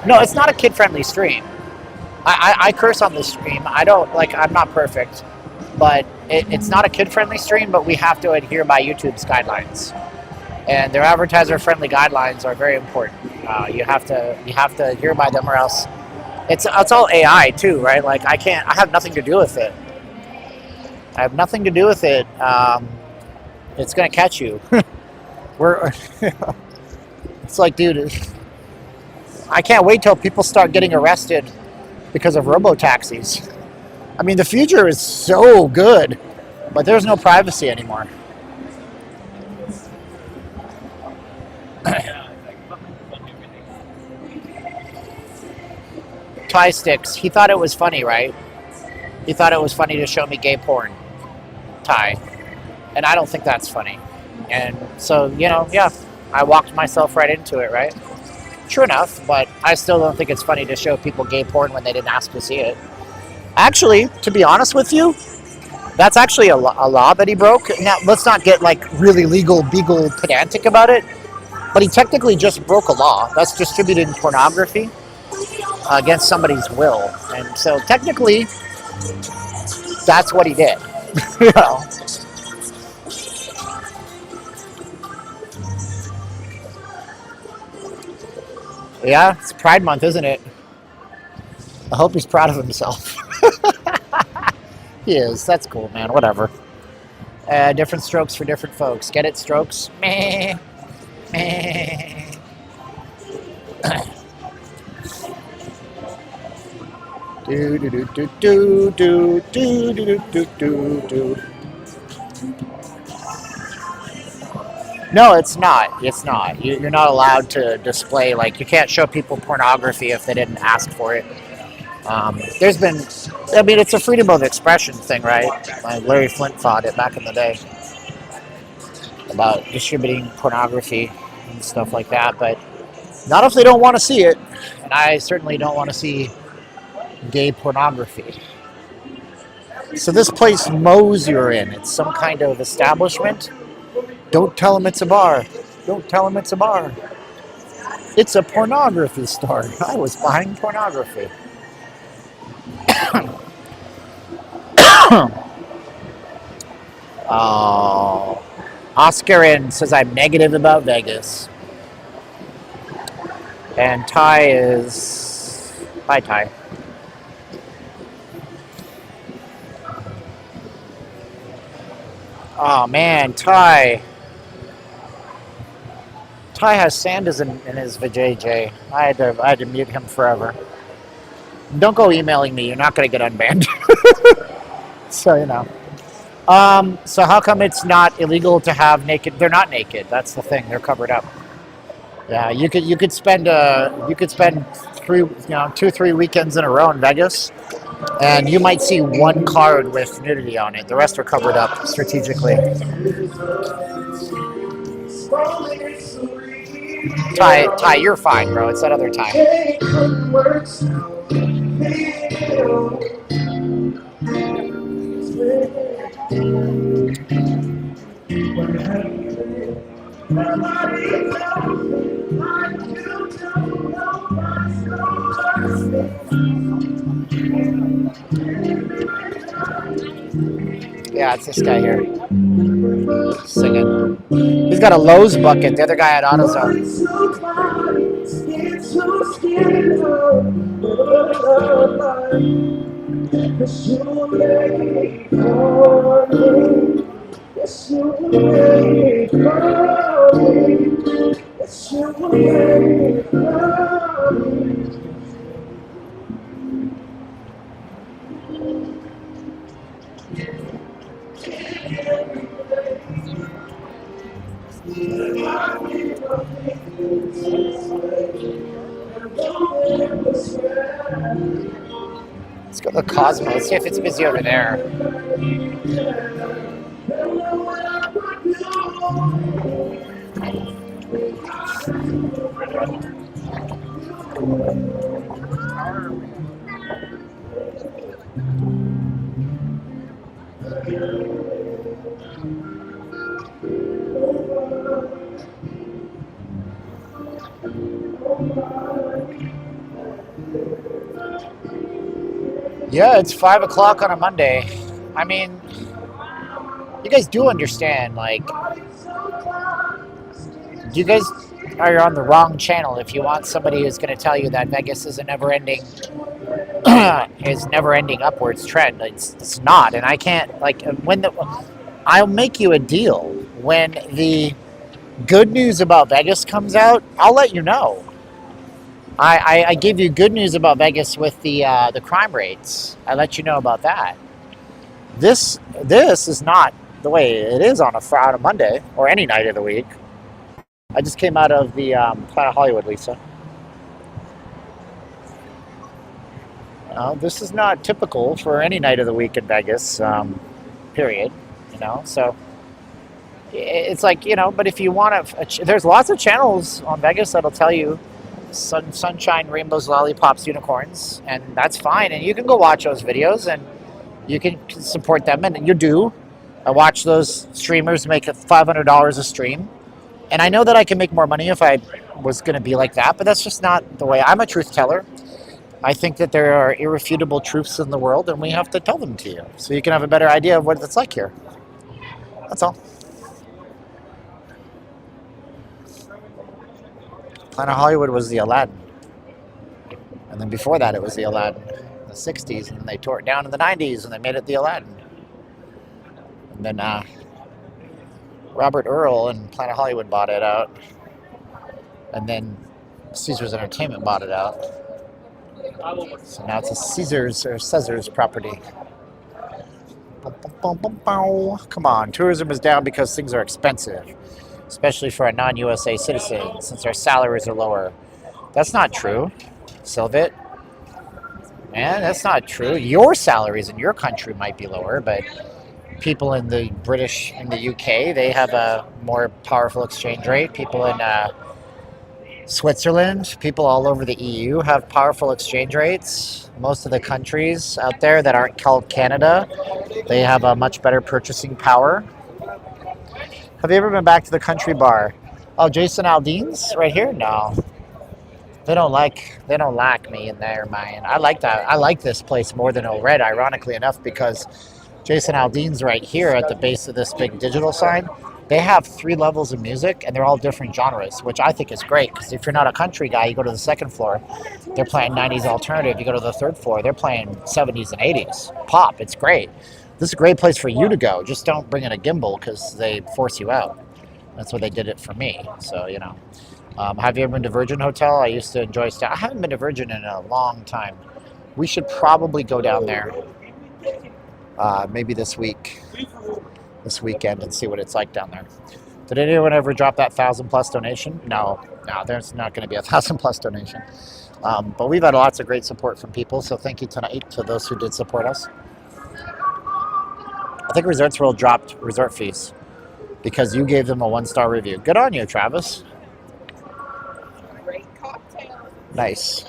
No, it's not a kid-friendly stream. I curse on this stream. I don't I'm not perfect, but it's not a kid-friendly stream. But we have to adhere by YouTube's guidelines. And their advertiser-friendly guidelines are very important. You have to adhere by them, or else it's all AI too, right? Like I have nothing to do with it. I have nothing to do with it. It's gonna catch you. It's like, dude, I can't wait till people start getting arrested because of robo-taxis. I mean, the future is so good, but there's no privacy anymore. Tie sticks. He thought it was funny, right? He thought it was funny to show me gay porn. Ty. And I don't think that's funny. And so, yeah, I walked myself right into it, right? True enough, but I still don't think it's funny to show people gay porn when they didn't ask to see it. Actually, to be honest with you, that's actually a law that he broke. Now, let's not get really legal, beagle, pedantic about it. But he technically just broke a law. That's distributing pornography against somebody's will. And so technically, that's what he did. Yeah, it's Pride Month, isn't it? I hope he's proud of himself. He is. That's cool, man. Whatever. Different strokes for different folks. Get it, strokes? Meh. Do do do do do do do do do do. No, it's not. It's not. You're not allowed to display, you can't show people pornography if they didn't ask for it. It's a freedom of expression thing, right? Larry Flint fought it back in the day about distributing pornography and stuff like that, but not if they don't want to see it. And I certainly don't want to see gay pornography. So this place Moe's you're in, it's some kind of establishment. Don't tell them it's a bar. Don't tell them it's a bar. It's a pornography store. I was buying pornography. Oh, Oscar says I'm negative about Vegas. And Ty is... Hi, Ty. Oh, man, Ty. Ty has sand in his vajayjay. I had to mute him forever. Don't go emailing me. You're not going to get unbanned. So, you know. So how come it's not illegal to have naked? They're not naked. That's the thing. They're covered up. Yeah, you could spend 2-3 weekends in a row in Vegas, and you might see one card with nudity on it. The rest are covered up strategically. Ty, you're fine, bro. It's that other time. Yeah, it's this guy here singing. He's got a Lowe's bucket. The other guy had AutoZone. Let's go to the Cosmo. Let's see if it's busy over there. Yeah, it's 5 o'clock on a Monday. I mean, you guys do understand, like, you guys are on the wrong channel if you want somebody who's going to tell you that Vegas is a never-ending upwards trend. It's not, and I can't, like, I'll make you a deal. When the good news about Vegas comes out, I'll let you know. I gave you good news about Vegas with the crime rates. I let you know about that. This is not the way it is on a Monday or any night of the week. I just came out of the Planet Hollywood, Lisa. This is not typical for any night of the week in Vegas, period. You know, so it's like, you know, but if you want to, there's lots of channels on Vegas that'll tell you sunshine, rainbows, lollipops, unicorns, and that's fine. And you can go watch those videos and you can support them, and you do. I watch those streamers make $500 a stream, and I know that I can make more money if I was going to be like that, but that's just not the way. I'm a truth teller. I think that there are irrefutable truths in the world, and we have to tell them to you so you can have a better idea of what it's like here. That's all. Planet Hollywood was the Aladdin. And then before that, it was the Aladdin in the 60s. And they tore it down in the 90s, and they made it the Aladdin. And then Robert Earl and Planet Hollywood bought it out. And then Caesars Entertainment bought it out. So now it's a Caesars property. Come on, tourism is down because things are expensive, especially for a non-USA citizen, since our salaries are lower. That's not true, Sylvit. Man, that's not true. Your salaries in your country might be lower, but people in the UK, they have a more powerful exchange rate. People in Switzerland, people all over the EU have powerful exchange rates. Most of the countries out there that aren't called Canada, they have a much better purchasing power. Have you ever been back to the country bar? Oh, Jason Aldean's right here? No. They don't like me in there, man. I like that. I like this place more than El Red, ironically enough, because Jason Aldean's right here at the base of this big digital sign. They have 3 levels of music, and they're all different genres, which I think is great, because if you're not a country guy, you go to the second floor, they're playing 90s alternative. You go to the third floor, they're playing 70s and 80s. Pop, it's great. This is a great place for you to go. Just don't bring in a gimbal, because they force you out. That's why they did it for me. So, you know. Have you ever been to Virgin Hotel? I used to enjoy staying. I haven't been to Virgin in a long time. We should probably go down there maybe this weekend, and see what it's like down there. Did anyone ever drop that 1,000+ donation? No, there's not going to be a 1,000+ donation. But we've had lots of great support from people, so thank you tonight to those who did support us. I think Resorts World dropped resort fees because you gave them a 1-star review. Good on you, Travis. Great cocktail. Nice.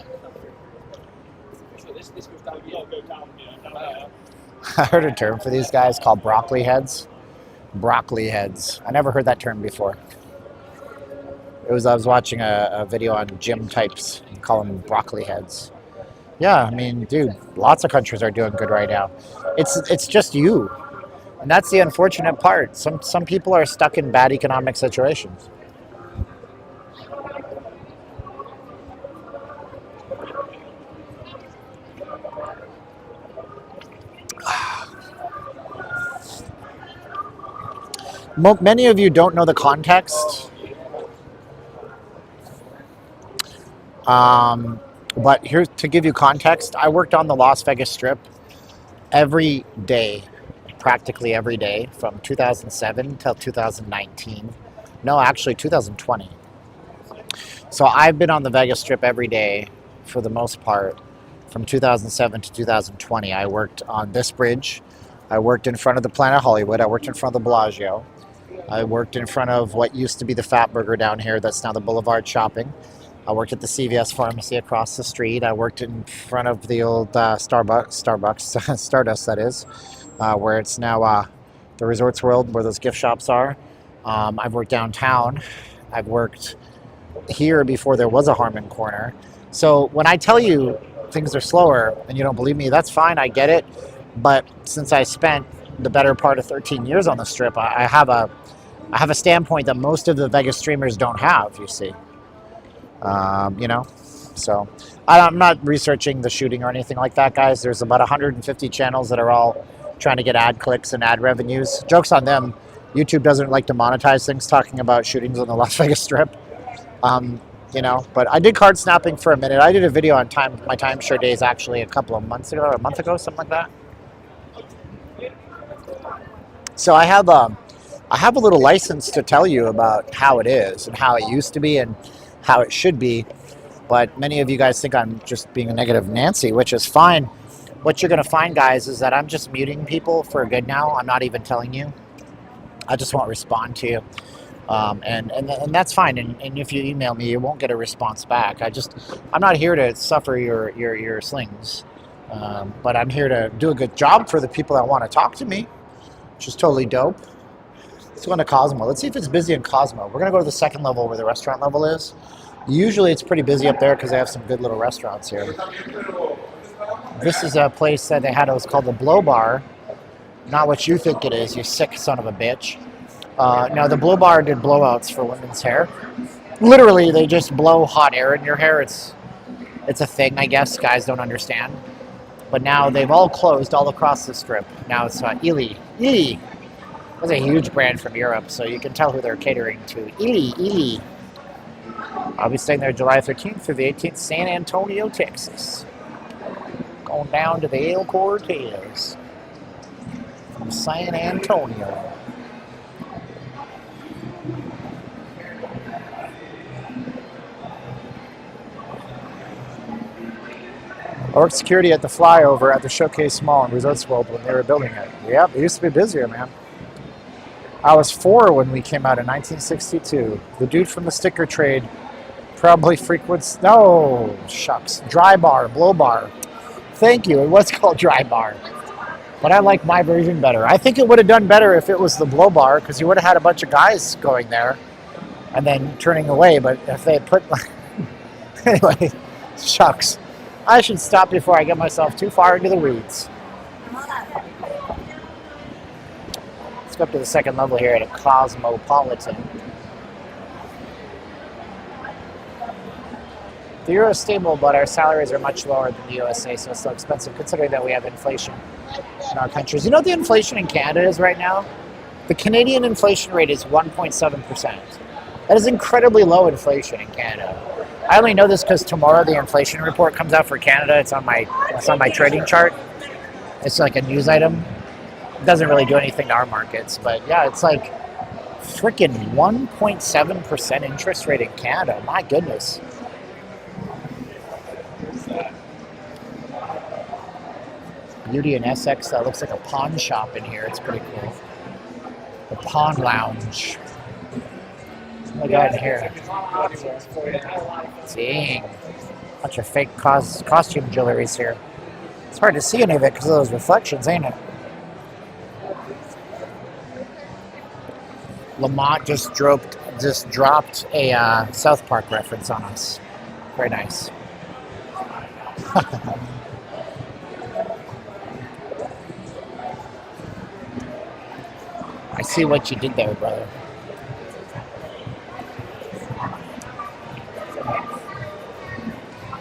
I heard a term for these guys called broccoli heads. Broccoli heads. I never heard that term before. I was watching a video on gym types and call them broccoli heads. Yeah, I mean, dude, lots of countries are doing good right now. It's just you. And that's the unfortunate part. Some people are stuck in bad economic situations. Many of you don't know the context. But here to give you context, I worked on the Las Vegas Strip every day, practically every day, from 2007 till 2019. No, actually 2020. So I've been on the Vegas Strip every day for the most part from 2007 to 2020. I worked on this bridge. I worked in front of the Planet Hollywood. I worked in front of the Bellagio. I worked in front of what used to be the Fat Burger down here. That's now the Boulevard Shopping. I worked at the CVS pharmacy across the street. I worked in front of the old Starbucks, Stardust that is, where it's now the Resorts World, where those gift shops are. I've worked downtown. I've worked here before there was a Harmon Corner. So when I tell you things are slower and you don't believe me, that's fine. I get it. But since I spent the better part of 13 years on the Strip, I have a standpoint that most of the Vegas streamers don't have, you see. You know, so I'm not researching the shooting or anything like that, guys. There's about 150 channels that are all trying to get ad clicks and ad revenues. Joke's on them. YouTube doesn't like to monetize things talking about shootings on the Las Vegas Strip. You know, but I did card snapping for a minute. I did a video on my timeshare days actually a couple of months ago, or a month ago, something like that. So I have a little license to tell you about how it is and how it used to be and how it should be, but many of you guys think I'm just being a negative Nancy, which is fine. What you're going to find, guys, is that I'm just muting people for good now. I'm not even telling you. I just won't respond to you, and that's fine. And if you email me, you won't get a response back. I'm not here to suffer your slings, but I'm here to do a good job for the people that want to talk to me, which is totally dope. Let's go into Cosmo. Let's see if it's busy in Cosmo. We're going to go to the second level where the restaurant level is. Usually it's pretty busy up there because they have some good little restaurants here. This is a place that they had. It was called the Blow Bar. Not what you think it is, you sick son of a bitch. Now, the Blow Bar did blowouts for women's hair. Literally, they just blow hot air in your hair. It's a thing, I guess. Guys don't understand. But now they've all closed all across the Strip. Now it's Ely. Ely. That's a huge brand from Europe, so you can tell who they're catering to. Ely. I'll be staying there July 13th through the 18th, San Antonio, Texas. Going down to the El Cortez from San Antonio. I worked security at the flyover at the Showcase Mall in Resorts World when they were building it. Yep, it used to be busier, man. I was 4 when we came out in 1962. The dude from the sticker trade probably frequents... No, shucks. Dry bar, blow bar. Thank you. It was called dry bar. But I like my version better. I think it would have done better if it was the blow bar, because you would have had a bunch of guys going there and then turning away. But if they put... Anyway, shucks. I should stop before I get myself too far into the weeds. Let's go up to the second level here at a Cosmopolitan. The euro is stable, but our salaries are much lower than the USA, so it's so expensive considering that we have inflation in our countries. You know what the inflation in Canada is right now? The Canadian inflation rate is 1.7%. That is incredibly low inflation in Canada. I only know this because tomorrow the inflation report comes out for Canada. It's on my trading chart. It's like a news item. It doesn't really do anything to our markets, but yeah, it's like freaking 1.7% interest rate in Canada. My goodness. Beauty and Essex. That looks like a pawn shop in here. It's pretty cool. The Pawn Lounge. What we got in here? Dang. Bunch of fake costume jewelries here. It's hard to see any of it because of those reflections, ain't it? Lamont just dropped a South Park reference on us. Very nice. I see what you did there, brother.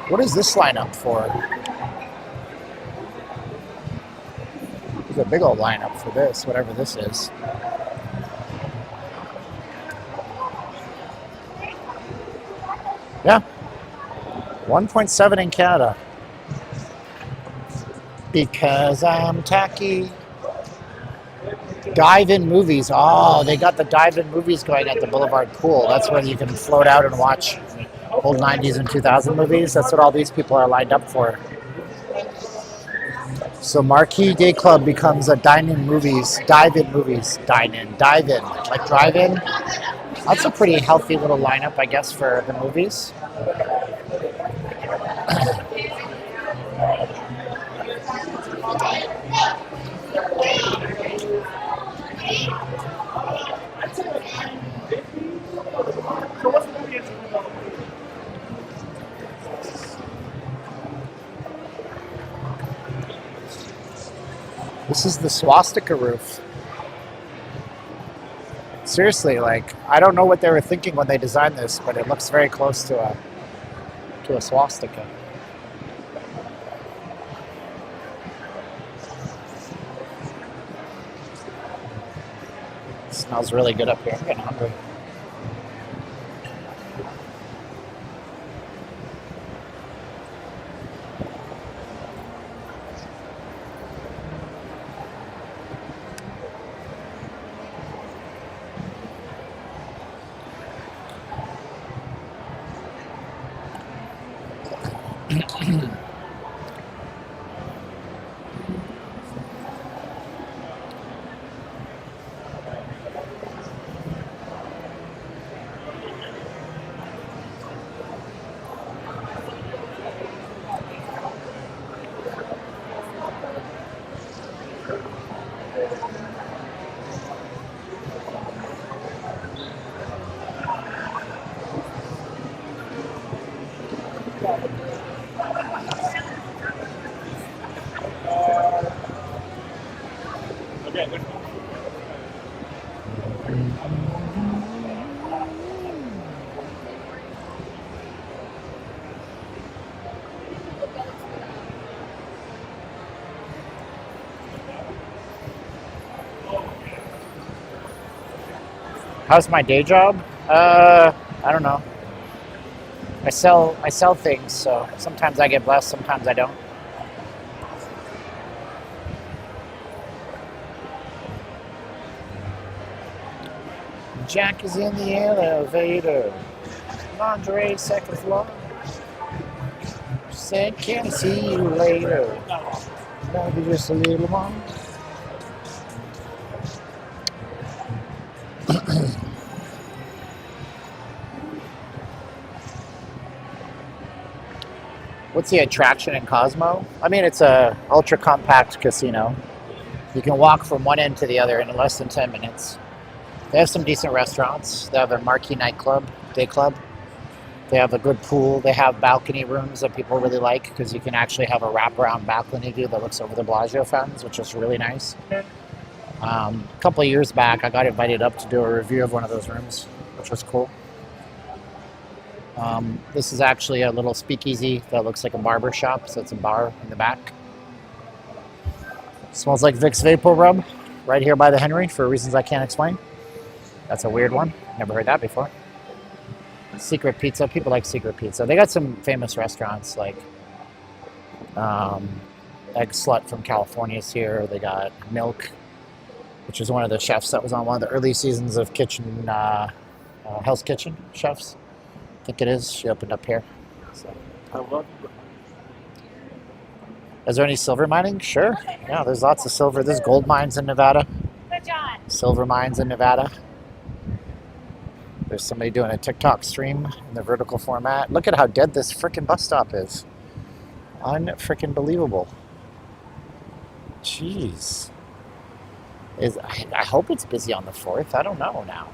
What is this lineup for? There's a big old lineup for this, whatever this is. Yeah. 1.7 in Canada. Because I'm tacky. Dive-in movies. Oh, they got the dive-in movies going at the Boulevard Pool. That's where you can float out and watch old 90s and 2000 movies. That's what all these people are lined up for. So Marquee Day Club becomes a dive-in movies. Dive-in. Like drive-in. That's a pretty healthy little lineup, I guess, for the movies. This is the swastika roof. Seriously, like, I don't know what they were thinking when they designed this, but it looks very close to a swastika. It smells really good up here. I'm getting hungry. How's my day job? I don't know. I sell things, so sometimes I get blessed, sometimes I don't. Jack is in the elevator. Lingerie, second floor. Said, can I see you later? Maybe just a little more. What's the attraction in Cosmo? I mean, it's a ultra compact casino. You can walk from one end to the other in less than 10 minutes. They have some decent restaurants. They have a marquee nightclub, day club. They have a good pool. They have balcony rooms that people really like because you can actually have a wraparound balcony view that looks over the Bellagio fountains, which is really nice. A couple of years back, I got invited up to do a review of one of those rooms, which was cool. This is actually a little speakeasy that looks like a barber shop, so it's a bar in the back. Smells like Vicks Vapor Rub. right here by the Henry for reasons I can't explain. That's a weird one. Never heard that before. Secret Pizza. People like Secret Pizza. They got some famous restaurants like Egg Slut from California's here. They got Milk, which is one of the chefs that was on one of the early seasons of Hell's Kitchen chefs. I think it is. She opened up here. So. Is there any silver mining? Sure. Yeah, there's lots of silver. There's gold mines in Nevada. Silver mines in Nevada. There's somebody doing a TikTok stream in the vertical format. Look at how dead this frickin' bus stop is. Unfrickin' believable. Jeez. I hope it's busy on the 4th. I don't know now.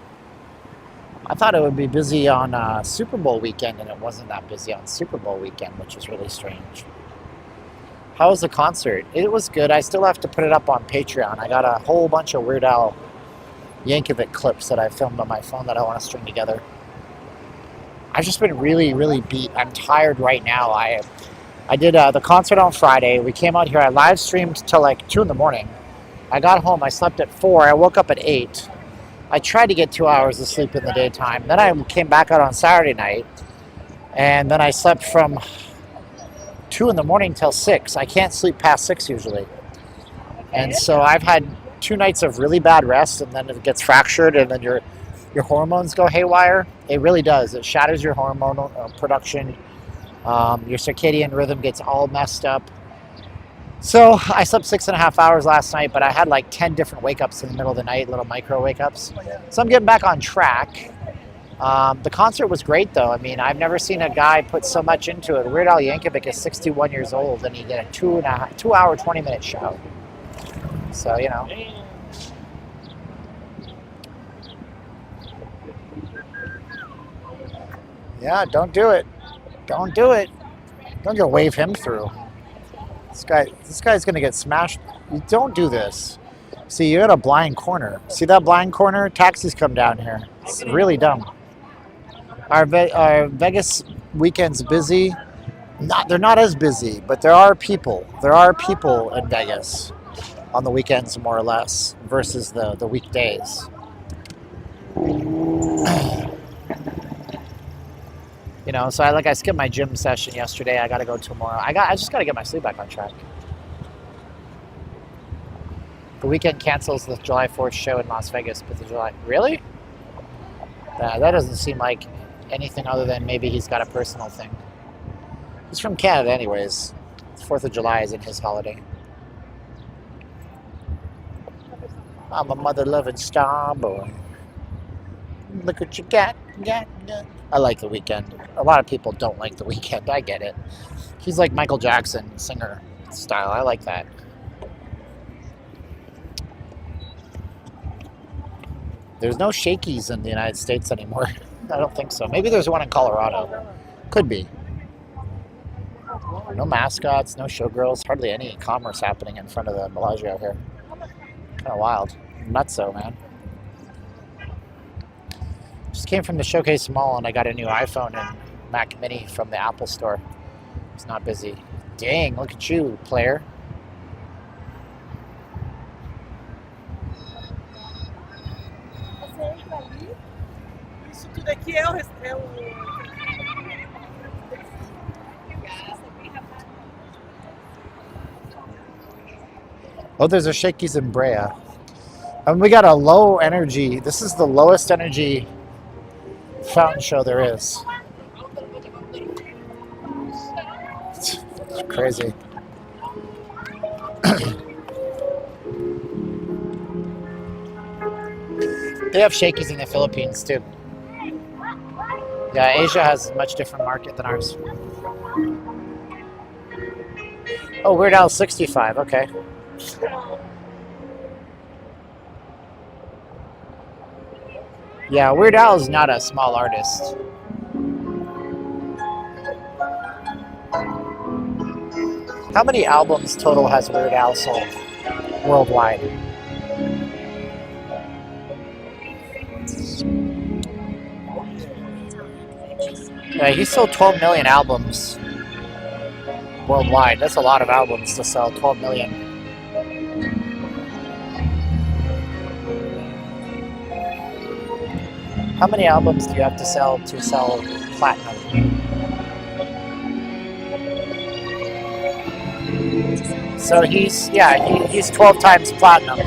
I thought it would be busy on Super Bowl weekend, and it wasn't that busy on Super Bowl weekend, which is really strange. How was the concert? It was good. I still have to put it up on Patreon. I got a whole bunch of Weird Al Yankovic clips that I filmed on my phone that I want to string together. I've just been really, really beat. I'm tired right now. I did the concert on Friday. We came out here. I live streamed till like 2 in the morning. I got home. I slept at 4. I woke up at 8. I tried to get 2 hours of sleep in the daytime. Then I came back out on Saturday night. And then I slept from 2 in the morning till 6. I can't sleep past 6 usually. And so I've had 2 nights of really bad rest, and then it gets fractured, and then your hormones go haywire. It really does. It shatters your hormonal production. Your circadian rhythm gets all messed up. So I slept 6.5 hours last night, but I had like 10 different wake-ups in the middle of the night, little micro wake-ups. So I'm getting back on track. The concert was great, though. I mean, I've never seen a guy put so much into it. Weird Al Yankovic is 61 years old, and he did a 2 hour, 20-minute show. So, you know. Yeah, don't do it. Don't do it. Don't just wave him through. This guy's gonna get smashed. You don't do this. See, you got a blind corner. See that blind corner? Taxis come down here. It's really dumb. Our Vegas weekend's busy. They're not as busy, but there are people. There are people in Vegas on the weekends, more or less, versus the weekdays. You know, so I skipped my gym session yesterday. I got to go tomorrow. I just got to get my sleep back on track. The weekend cancels the July 4th show in Las Vegas, but the July... Really? That doesn't seem like anything other than maybe he's got a personal thing. He's from Canada anyways. 4th of July isn't his holiday. I'm a mother-loving star boy. Look what you got. I like The Weeknd. A lot of people don't like The Weeknd. I get it. He's like Michael Jackson, singer style. I like that. There's no Shakey's in the United States anymore. I don't think so. Maybe there's one in Colorado. Could be. No mascots, no showgirls, hardly any commerce happening in front of the Bellagio here. Kind of wild. Nutso, man. Just came from the Showcase Mall and I got a new iPhone and Mac Mini from the Apple Store. It's not busy. Dang, look at you, player. Isso tudo aqui é o Oh, there's a Shakey's in Brea. And we got a low energy. This is the lowest energy fountain show there is. It's crazy. They have Shakey's in the Philippines too. Yeah, Asia has a much different market than ours. Oh, Weird Al 65, okay. Yeah, Weird Al is not a small artist. How many albums total has Weird Al sold worldwide? Yeah, he sold 12 million albums worldwide. That's a lot of albums to sell, 12 million. How many albums do you have to sell platinum? So he's 12 times platinum.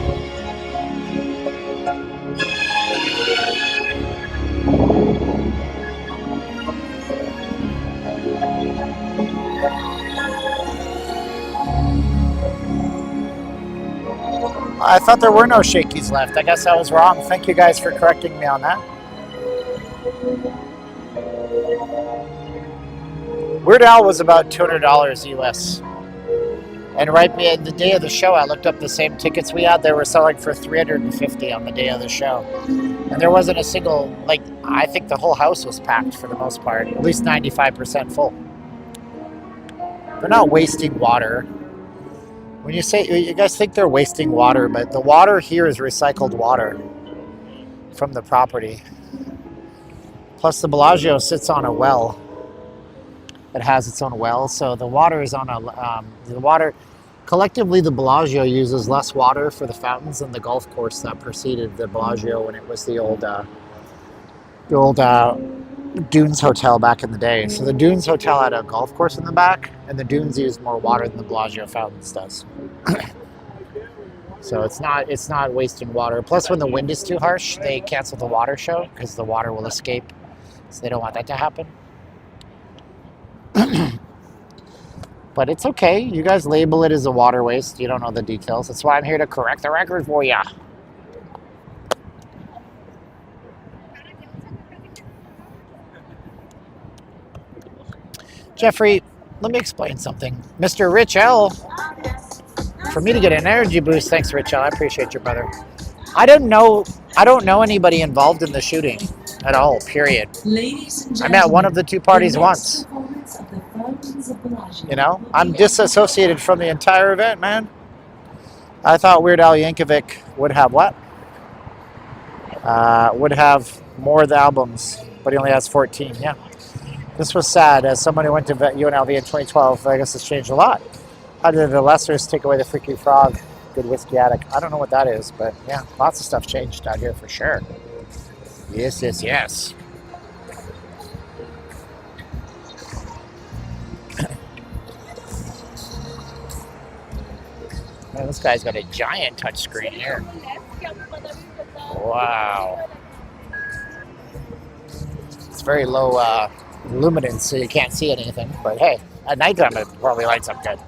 I thought there were no shakies left. I guess I was wrong. Thank you guys for correcting me on that. Weird Al was about $200 US. And right at the day of the show, I looked up the same tickets we had. They were selling for $350 on the day of the show. And there wasn't a single, I think the whole house was packed for the most part. At least 95% full. They're not wasting water. When you say, you guys think they're wasting water, but the water here is recycled water from the property. Plus the Bellagio sits on a well. It has its own well, so the water is on collectively the Bellagio uses less water for the fountains than the golf course that preceded the Bellagio when it was the old Dunes Hotel back in the day. So the Dunes Hotel had a golf course in the back, and the Dunes used more water than the Bellagio fountains does. So it's not wasting water. Plus, when the wind is too harsh, they cancel the water show because the water will escape. So they don't want that to happen. But it's okay. You guys label it as a water waste. You don't know the details. That's why I'm here to correct the record for ya. Jeffrey, let me explain something. Mr. Rich L, for me to get an energy boost, thanks Rich L, I appreciate you, brother. I don't know anybody involved in the shooting at all, period. I met one of the two parties once. You know, I'm disassociated from the entire event, man. I thought Weird Al Yankovic would have what? Would have more of the albums, but he only has 14, yeah. This was sad. As someone who went to UNLV in 2012, I guess it's changed a lot. How did the Lessers take away the Freaky Frog? Good Whiskey Attic. I don't know what that is, but yeah, lots of stuff changed out here for sure. Yes, yes, yes. Man, this guy's got a giant touchscreen here. Wow. It's very low luminance, so you can't see anything. But hey, at nighttime it probably lights up good.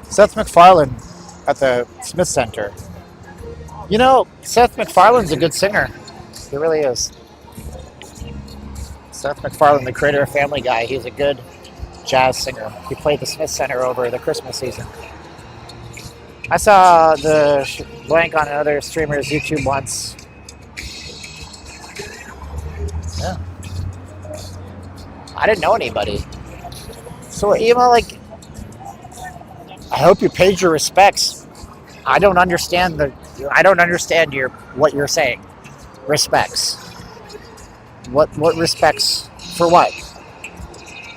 Seth MacFarlane at the Smith Center. You know, Seth MacFarlane's a good singer. He really is. Seth MacFarlane, the creator of Family Guy, he's a good jazz singer. He played the Smith Center over the Christmas season. I saw the blank on another streamer's YouTube once. Yeah. I didn't know anybody. So, you know, like, I hope you paid your respects. I don't understand what you're saying. Respects. What respects for what?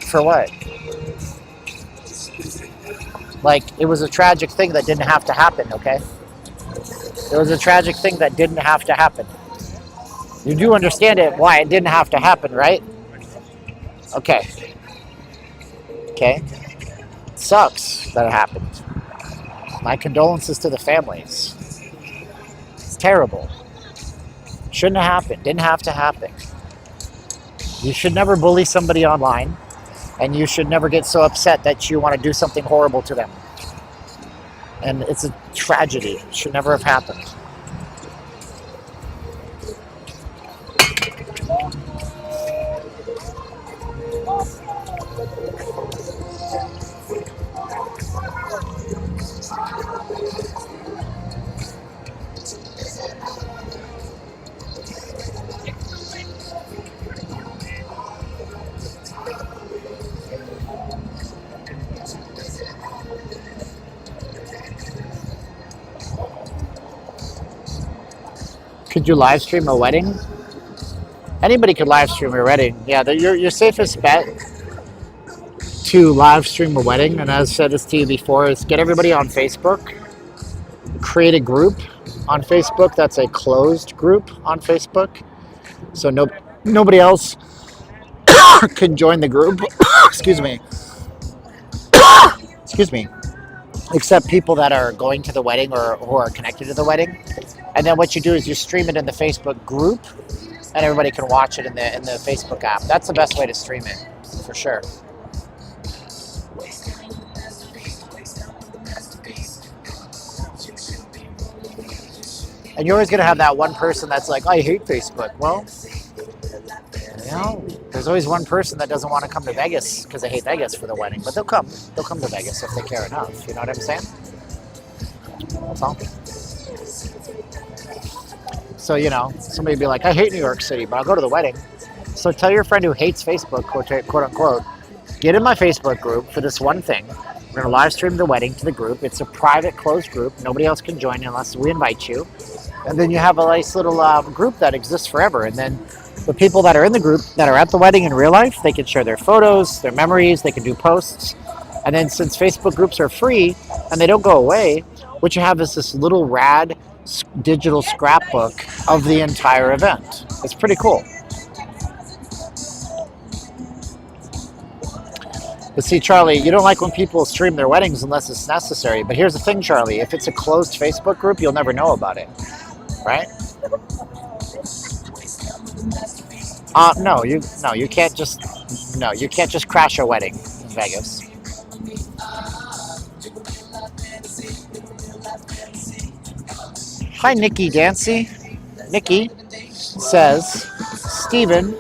For what? Like, it was a tragic thing that didn't have to happen, okay? It was a tragic thing that didn't have to happen. You do understand it, why it didn't have to happen, right? Okay. Okay. It sucks that it happened. My condolences to the families. It's terrible. Shouldn't have happened. Didn't have to happen. You should never bully somebody online, and you should never get so upset that you want to do something horrible to them. And it's a tragedy. It should never have happened. Could you live stream a wedding? Anybody could live stream a wedding. Yeah, your safest bet to live stream a wedding, and as I said this to you before, is get everybody on Facebook, create a group on Facebook that's a closed group on Facebook. So nobody else can join the group. Excuse me. Excuse me. Except people that are going to the wedding or who are connected to the wedding. And then what you do is you stream it in the Facebook group, and everybody can watch it in the Facebook app. That's the best way to stream it, for sure. And you're always going to have that one person that's like, I hate Facebook. Well, you know, there's always one person that doesn't want to come to Vegas because they hate Vegas for the wedding. But they'll come. They'll come to Vegas if they care enough. You know what I'm saying? That's all. So, you know, somebody would be like, I hate New York City, but I'll go to the wedding. So tell your friend who hates Facebook, quote unquote, get in my Facebook group for this one thing. We're going to live stream the wedding to the group. It's a private, closed group. Nobody else can join unless we invite you. And then you have a nice little group that exists forever. And then the people that are in the group that are at the wedding in real life, they can share their photos, their memories, they can do posts. And then since Facebook groups are free and they don't go away, what you have is this little rad digital scrapbook of the entire event. It's pretty cool. But see, Charlie, you don't like when people stream their weddings unless it's necessary. But here's the thing, Charlie. If it's a closed Facebook group, you'll never know about it, right? You can't just crash a wedding in Vegas. Hi, Nikki Dancy. Nikki says, Steven,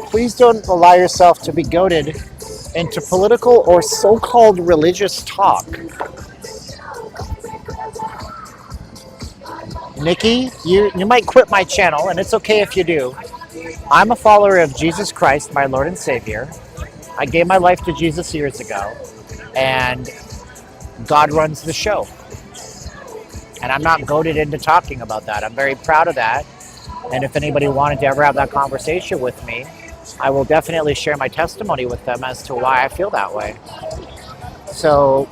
please don't allow yourself to be goaded into political or so-called religious talk. Nikki, you might quit my channel, and it's okay if you do. I'm a follower of Jesus Christ, my Lord and Savior. I gave my life to Jesus years ago, and God runs the show. And I'm not goaded into talking about that. I'm very proud of that. And if anybody wanted to ever have that conversation with me, I will definitely share my testimony with them as to why I feel that way. So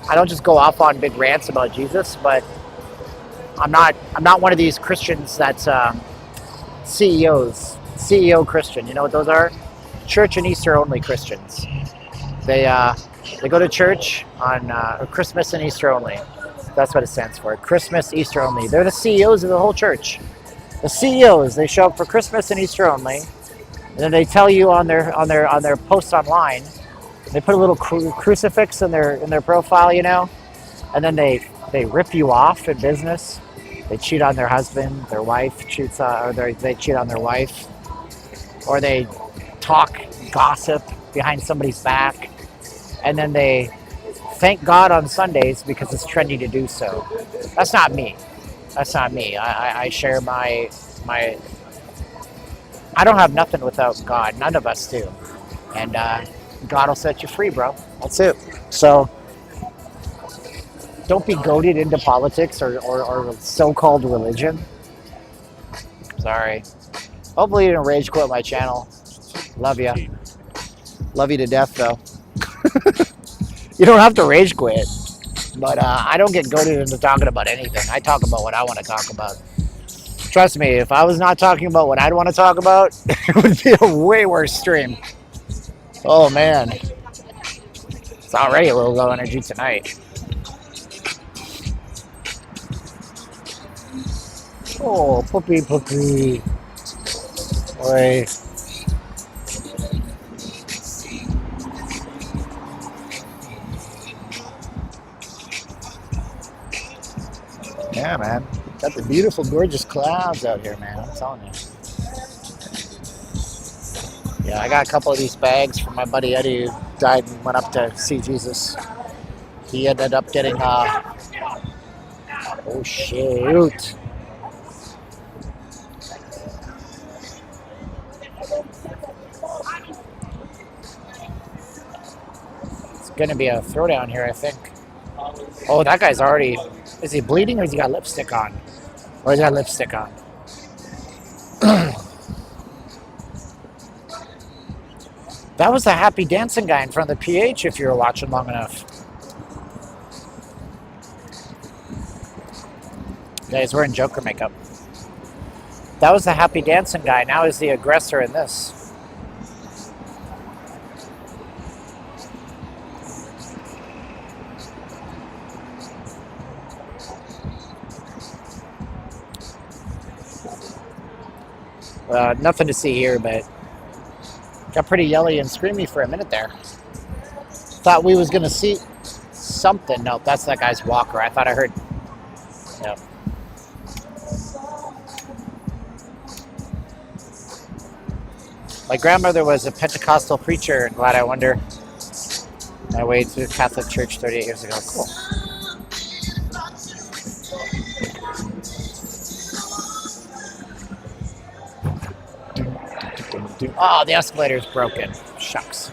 I don't just go off on big rants about Jesus, but I'm not one of these Christians that's CEO Christian. You know what those are? Church and Easter only Christians. They go to church on Christmas and Easter only. That's what it stands for. Christmas, Easter only. They're the CEOs of the whole church. The CEOs, they show up for Christmas and Easter only. And then they tell you on their post online, they put a little crucifix in their profile, you know, and then they rip you off in business. They cheat on their husband, their wife cheats on, or they cheat on their wife, or they talk gossip behind somebody's back, and then they thank God on Sundays because it's trendy to do so. That's not me. That's not me. I share my. I don't have nothing without God. None of us do. And God will set you free, bro. That's it. So don't be goaded into politics or so-called religion. Sorry. Hopefully you didn't rage quit my channel. Love you. Love you to death, though. You don't have to rage quit. But I don't get goaded into talking about anything. I talk about what I want to talk about. Trust me, if I was not talking about what I'd want to talk about, it would be a way worse stream. Oh, man. It's already a little low energy tonight. Oh, puppy. Oi. Yeah, man. Got the beautiful, gorgeous clouds out here, man. I'm telling you. Yeah, I got a couple of these bags from my buddy Eddie who died and went up to see Jesus. He ended up getting, oh, shoot. It's going to be a throwdown here, I think. Oh, that guy's already... Is he bleeding or has he got lipstick on? Or has he got lipstick on? That was the happy dancing guy in front of the PH if you were watching long enough. Yeah, he's wearing Joker makeup. That was the happy dancing guy. Now he's the aggressor in this. Nothing to see here, but got pretty yelly and screamy for a minute there. Thought we was gonna see something. Nope, that's that guy's walker. I thought I heard. Yep. My grandmother was a Pentecostal preacher, and glad I wonder my way to Catholic Church 38 years ago. Cool. Oh, the escalator's broken. Shucks.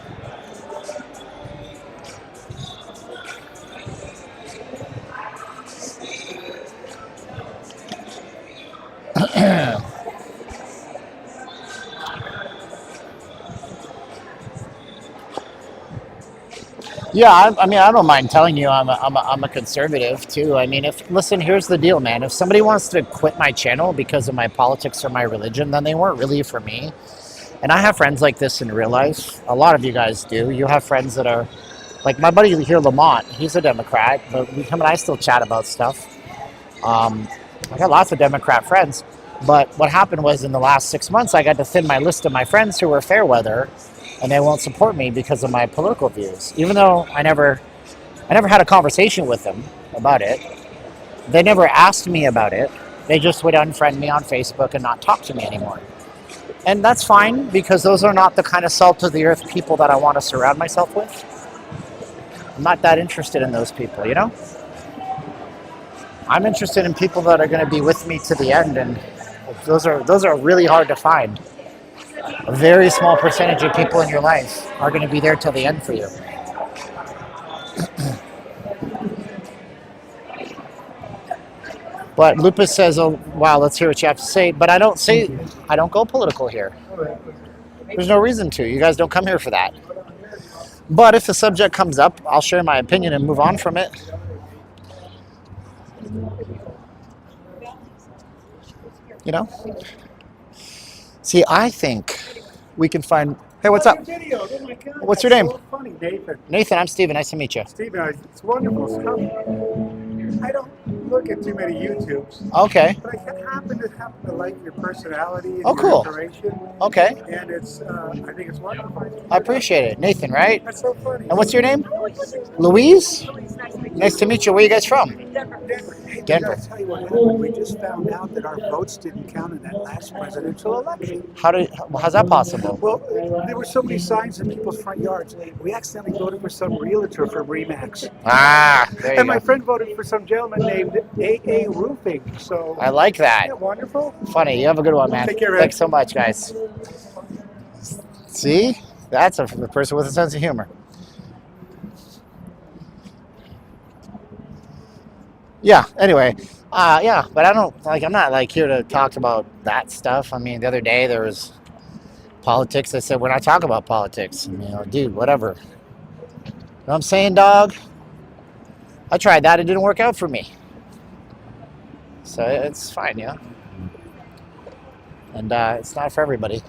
Yeah, I mean, I don't mind telling you I'm a conservative too. I mean, listen, here's the deal, man. If somebody wants to quit my channel because of my politics or my religion, then they weren't really for me. And I have friends like this in real life. A lot of you guys do. You have friends that are, like my buddy here, Lamont. He's a Democrat, but him and I still chat about stuff. I got lots of Democrat friends. But what happened was in the last 6 months, I got to thin my list of my friends who were fair weather, and they won't support me because of my political views. Even though I never had a conversation with them about it. They never asked me about it. They just would unfriend me on Facebook and not talk to me anymore. And that's fine, because those are not the kind of salt of the earth people that I want to surround myself with. I'm not that interested in those people, you know? I'm interested in people that are going to be with me to the end, and those are really hard to find. A very small percentage of people in your life are going to be there till the end for you. But Lupus says, oh, wow, let's hear what you have to say. But I don't go political here. There's no reason to. You guys don't come here for that. But if the subject comes up, I'll share my opinion and move on from it. You know? See, I think we can find... Hey, what's up? What's your name? So funny, Nathan. Nathan, I'm Steven. Nice to meet you. Steven, it's wonderful stuff. I don't look at too many YouTubes. Okay. But I happen to like your personality and Oh, cool. your inspiration. Okay. And it's, I think it's wonderful. I appreciate it. Nathan, right? That's so funny. And what's your name? Louise? Nice to meet you. Where are you guys from? Denver. Hey, Denver. I gotta tell you what happened. We just found out that our votes didn't count in that last presidential election. How's that possible? Well, there were so many signs in people's front yards. We accidentally voted for some realtor from Remax. Ah, there you And my go. friend voted for some gentleman named A.A. Roofing. So I like that. isn't it wonderful? Funny. You have a good one, man. Take care, Ed. Thanks so much, guys. See? That's a person with a sense of humor. Yeah, anyway. Yeah, but I'm not like here to talk about that stuff. I mean, the other day there was politics. I said, we're not talking about politics. I mean, dude, whatever. You know what I'm saying, dog? I tried that. It didn't work out for me. So it's fine, yeah. And it's not for everybody.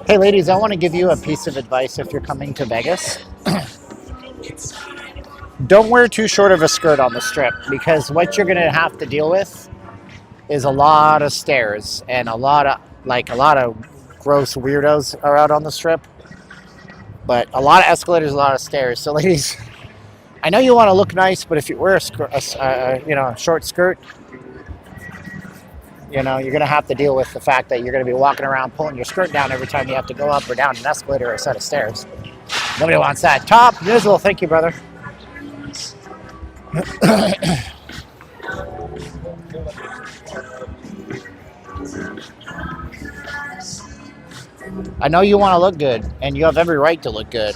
Hey ladies, I want to give you a piece of advice if you're coming to Vegas. Don't wear too short of a skirt on the strip, because what you're going to have to deal with is a lot of stairs, and a lot of gross weirdos are out on the strip. But a lot of escalators, a lot of stairs. So ladies, I know you want to look nice, but if you wear a short skirt, you know, you're going to have to deal with the fact that you're going to be walking around pulling your skirt down every time you have to go up or down an escalator or a set of stairs. Nobody wants that. Top Nizzle, thank you, brother. I know you want to look good, and you have every right to look good.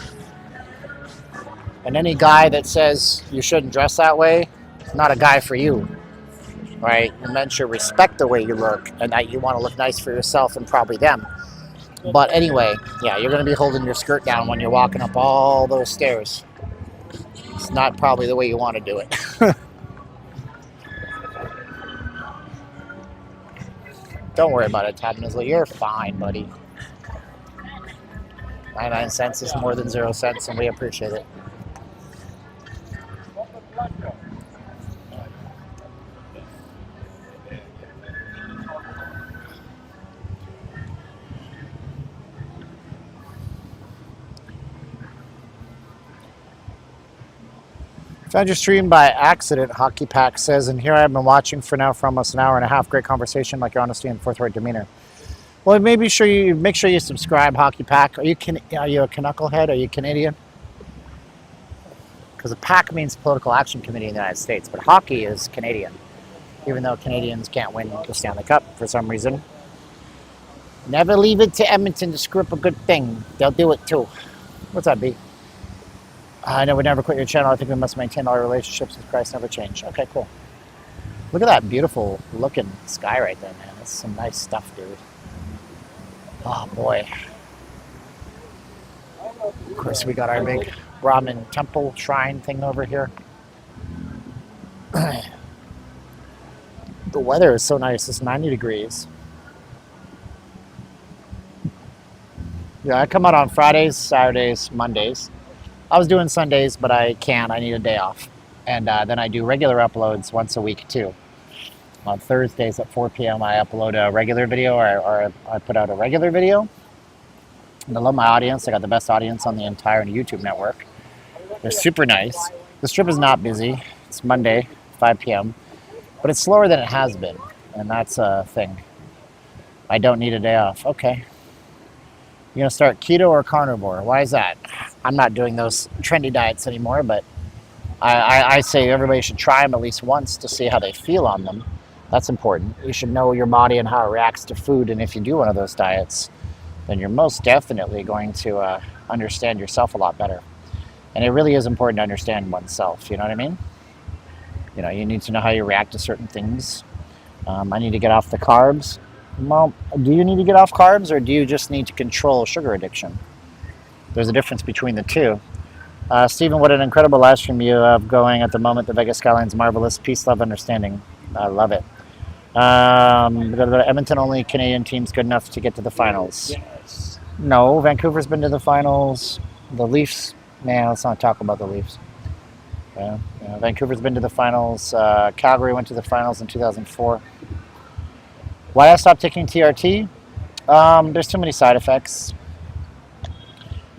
And any guy that says you shouldn't dress that way, it's not a guy for you, right? You men should respect the way you look and that you want to look nice for yourself and probably them. But anyway, yeah, you're going to be holding your skirt down when you're walking up all those stairs. It's not probably the way you want to do it. Don't worry about it, Tab Nizzle. You're fine, buddy. 99 cents is more than 0 cents, and we appreciate it. Found your stream by accident, Hockey Pack says, and here I have been watching for now for almost an hour and a half. Great conversation, like your honesty and forthright demeanor. Well, maybe make sure you subscribe, Hockey Pack. Are you a knucklehead? Are you Canadian? Because a PAC means Political Action Committee in the United States, but hockey is Canadian, even though Canadians can't win the Stanley Cup for some reason. Never leave it to Edmonton to screw up a good thing. They'll do it too. What's up, B? I know we never quit your channel. I think we must maintain our relationships with Christ, never change. Okay, cool. Look at that beautiful looking sky right there, man. That's some nice stuff, dude. Oh, boy. Of course, we got our big Brahmin temple shrine thing over here. The weather is so nice. It's 90 degrees. Yeah, I come out on Fridays, Saturdays, Mondays. I was doing Sundays, but I can't. I need a day off. And then I do regular uploads once a week, too. On Thursdays at 4 p.m., I upload a regular video, or I put out a regular video. And I love my audience. I got the best audience on the entire YouTube network. They're super nice. The strip is not busy. It's Monday, 5 p.m. But it's slower than it has been. And that's a thing. I don't need a day off. Okay. You're going to start keto or carnivore? Why is that? I'm not doing those trendy diets anymore, but I say everybody should try them at least once to see how they feel on them. That's important. You should know your body and how it reacts to food, and if you do one of those diets, then you're most definitely going to understand yourself a lot better. And it really is important to understand oneself, you know what I mean? You know, you need to know how you react to certain things. I need to get off the carbs. Well, do you need to get off carbs, or do you just need to control sugar addiction? There's a difference between the two. Steven, what an incredible live stream you have going at the moment. The Vegas skyline's marvelous. Peace, love, understanding. I love it. Edmonton only Canadian team's good enough to get to the finals. Yes. No, Vancouver's been to the finals. The Leafs, man, let's not talk about the Leafs. Yeah, Vancouver's been to the finals. Calgary went to the finals in 2004. Why I stopped taking TRT? There's too many side effects.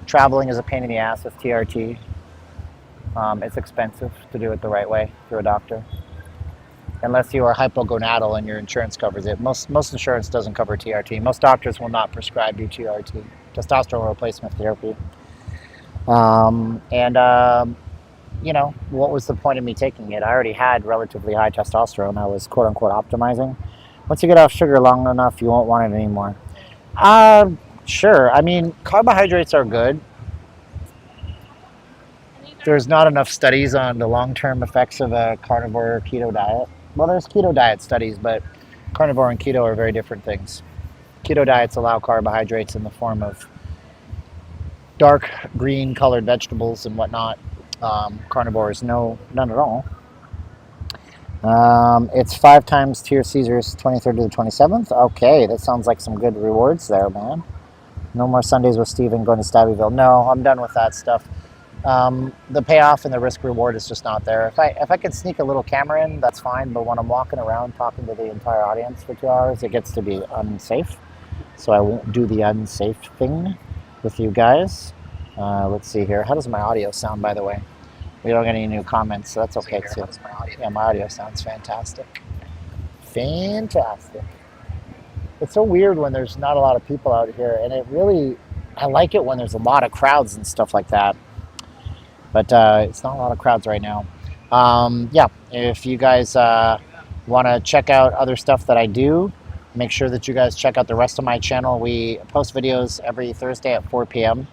Traveling is a pain in the ass with TRT. It's expensive to do it the right way through a doctor. Unless you are hypogonadal and your insurance covers it. Most insurance doesn't cover TRT. Most doctors will not prescribe you TRT, testosterone replacement therapy. You know, what was the point of me taking it? I already had relatively high testosterone. I was quote unquote optimizing. Once you get off sugar long enough, you won't want it anymore. Sure. I mean, carbohydrates are good. There's not enough studies on the long-term effects of a carnivore or keto diet. Well, there's keto diet studies, but carnivore and keto are very different things. Keto diets allow carbohydrates in the form of dark green colored vegetables and whatnot. Carnivores, none at all. It's 5 times tier Caesars, 23rd to the 27th. Okay, that sounds like some good rewards there, man. No more Sundays with Steven going to Stabbyville. No, I'm done with that stuff. The payoff and the risk reward is just not there. If I could sneak a little camera in, that's fine. But when I'm walking around talking to the entire audience for 2 hours, it gets to be unsafe. So I won't do the unsafe thing with you guys. Let's see here. How does my audio sound, by the way? We don't get any new comments, so that's okay too. Yeah, my audio sounds fantastic. Fantastic. It's so weird when there's not a lot of people out here, and I like it when there's a lot of crowds and stuff like that. But it's not a lot of crowds right now. Yeah, if you guys want to check out other stuff that I do, make sure that you guys check out the rest of my channel. We post videos every Thursday at 4 p.m.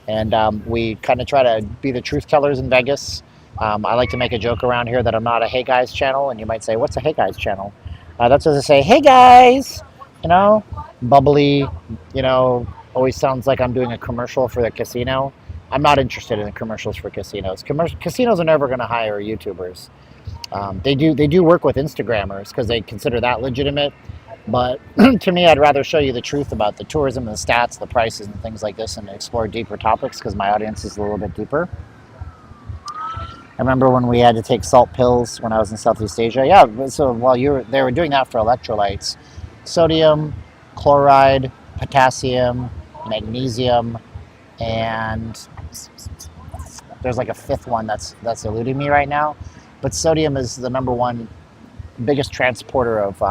And we kind of try to be the truth tellers in Vegas. I like to make a joke around here that I'm not a Hey Guys channel, and you might say, what's a Hey Guys channel? That's what I say, hey guys, you know, bubbly, you know, always sounds like I'm doing a commercial for the casino. I'm not interested in the commercials for casinos. Casinos are never going to hire YouTubers. They do work with Instagrammers because they consider that legitimate. But to me, I'd rather show you the truth about the tourism and the stats, the prices and things like this, and explore deeper topics because my audience is a little bit deeper. I remember when we had to take salt pills when I was in Southeast Asia. Yeah, so while they were doing that for electrolytes, sodium, chloride, potassium, magnesium, and there's like a fifth one that's eluding me right now. But sodium is the number one biggest transporter of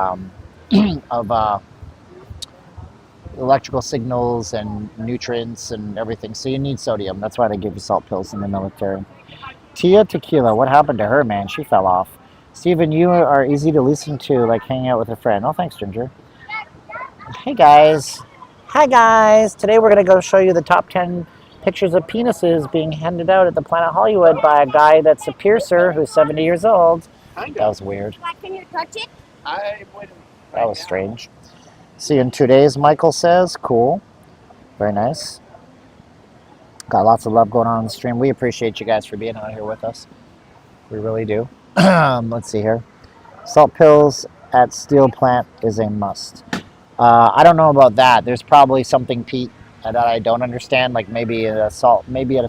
electrical signals and nutrients and everything. So you need sodium. That's why they give you salt pills in the military. Tia Tequila, what happened to her, man? She fell off. Steven, you are easy to listen to, like hanging out with a friend. Oh, thanks, Ginger. Hey, guys. Hi, guys. Today we're going to go show you the top 10 pictures of penises being handed out at the Planet Hollywood by a guy that's a piercer who's 70 years old. That was weird. Can you touch it? That was strange. See you in 2 days, Michael says. Cool. Very nice. Got lots of love going on the stream. We appreciate you guys for being out here with us. We really do. Let's see here. Salt pills at steel plant is a must. I don't know about that. There's probably something, Pete, that I don't understand. Like maybe at a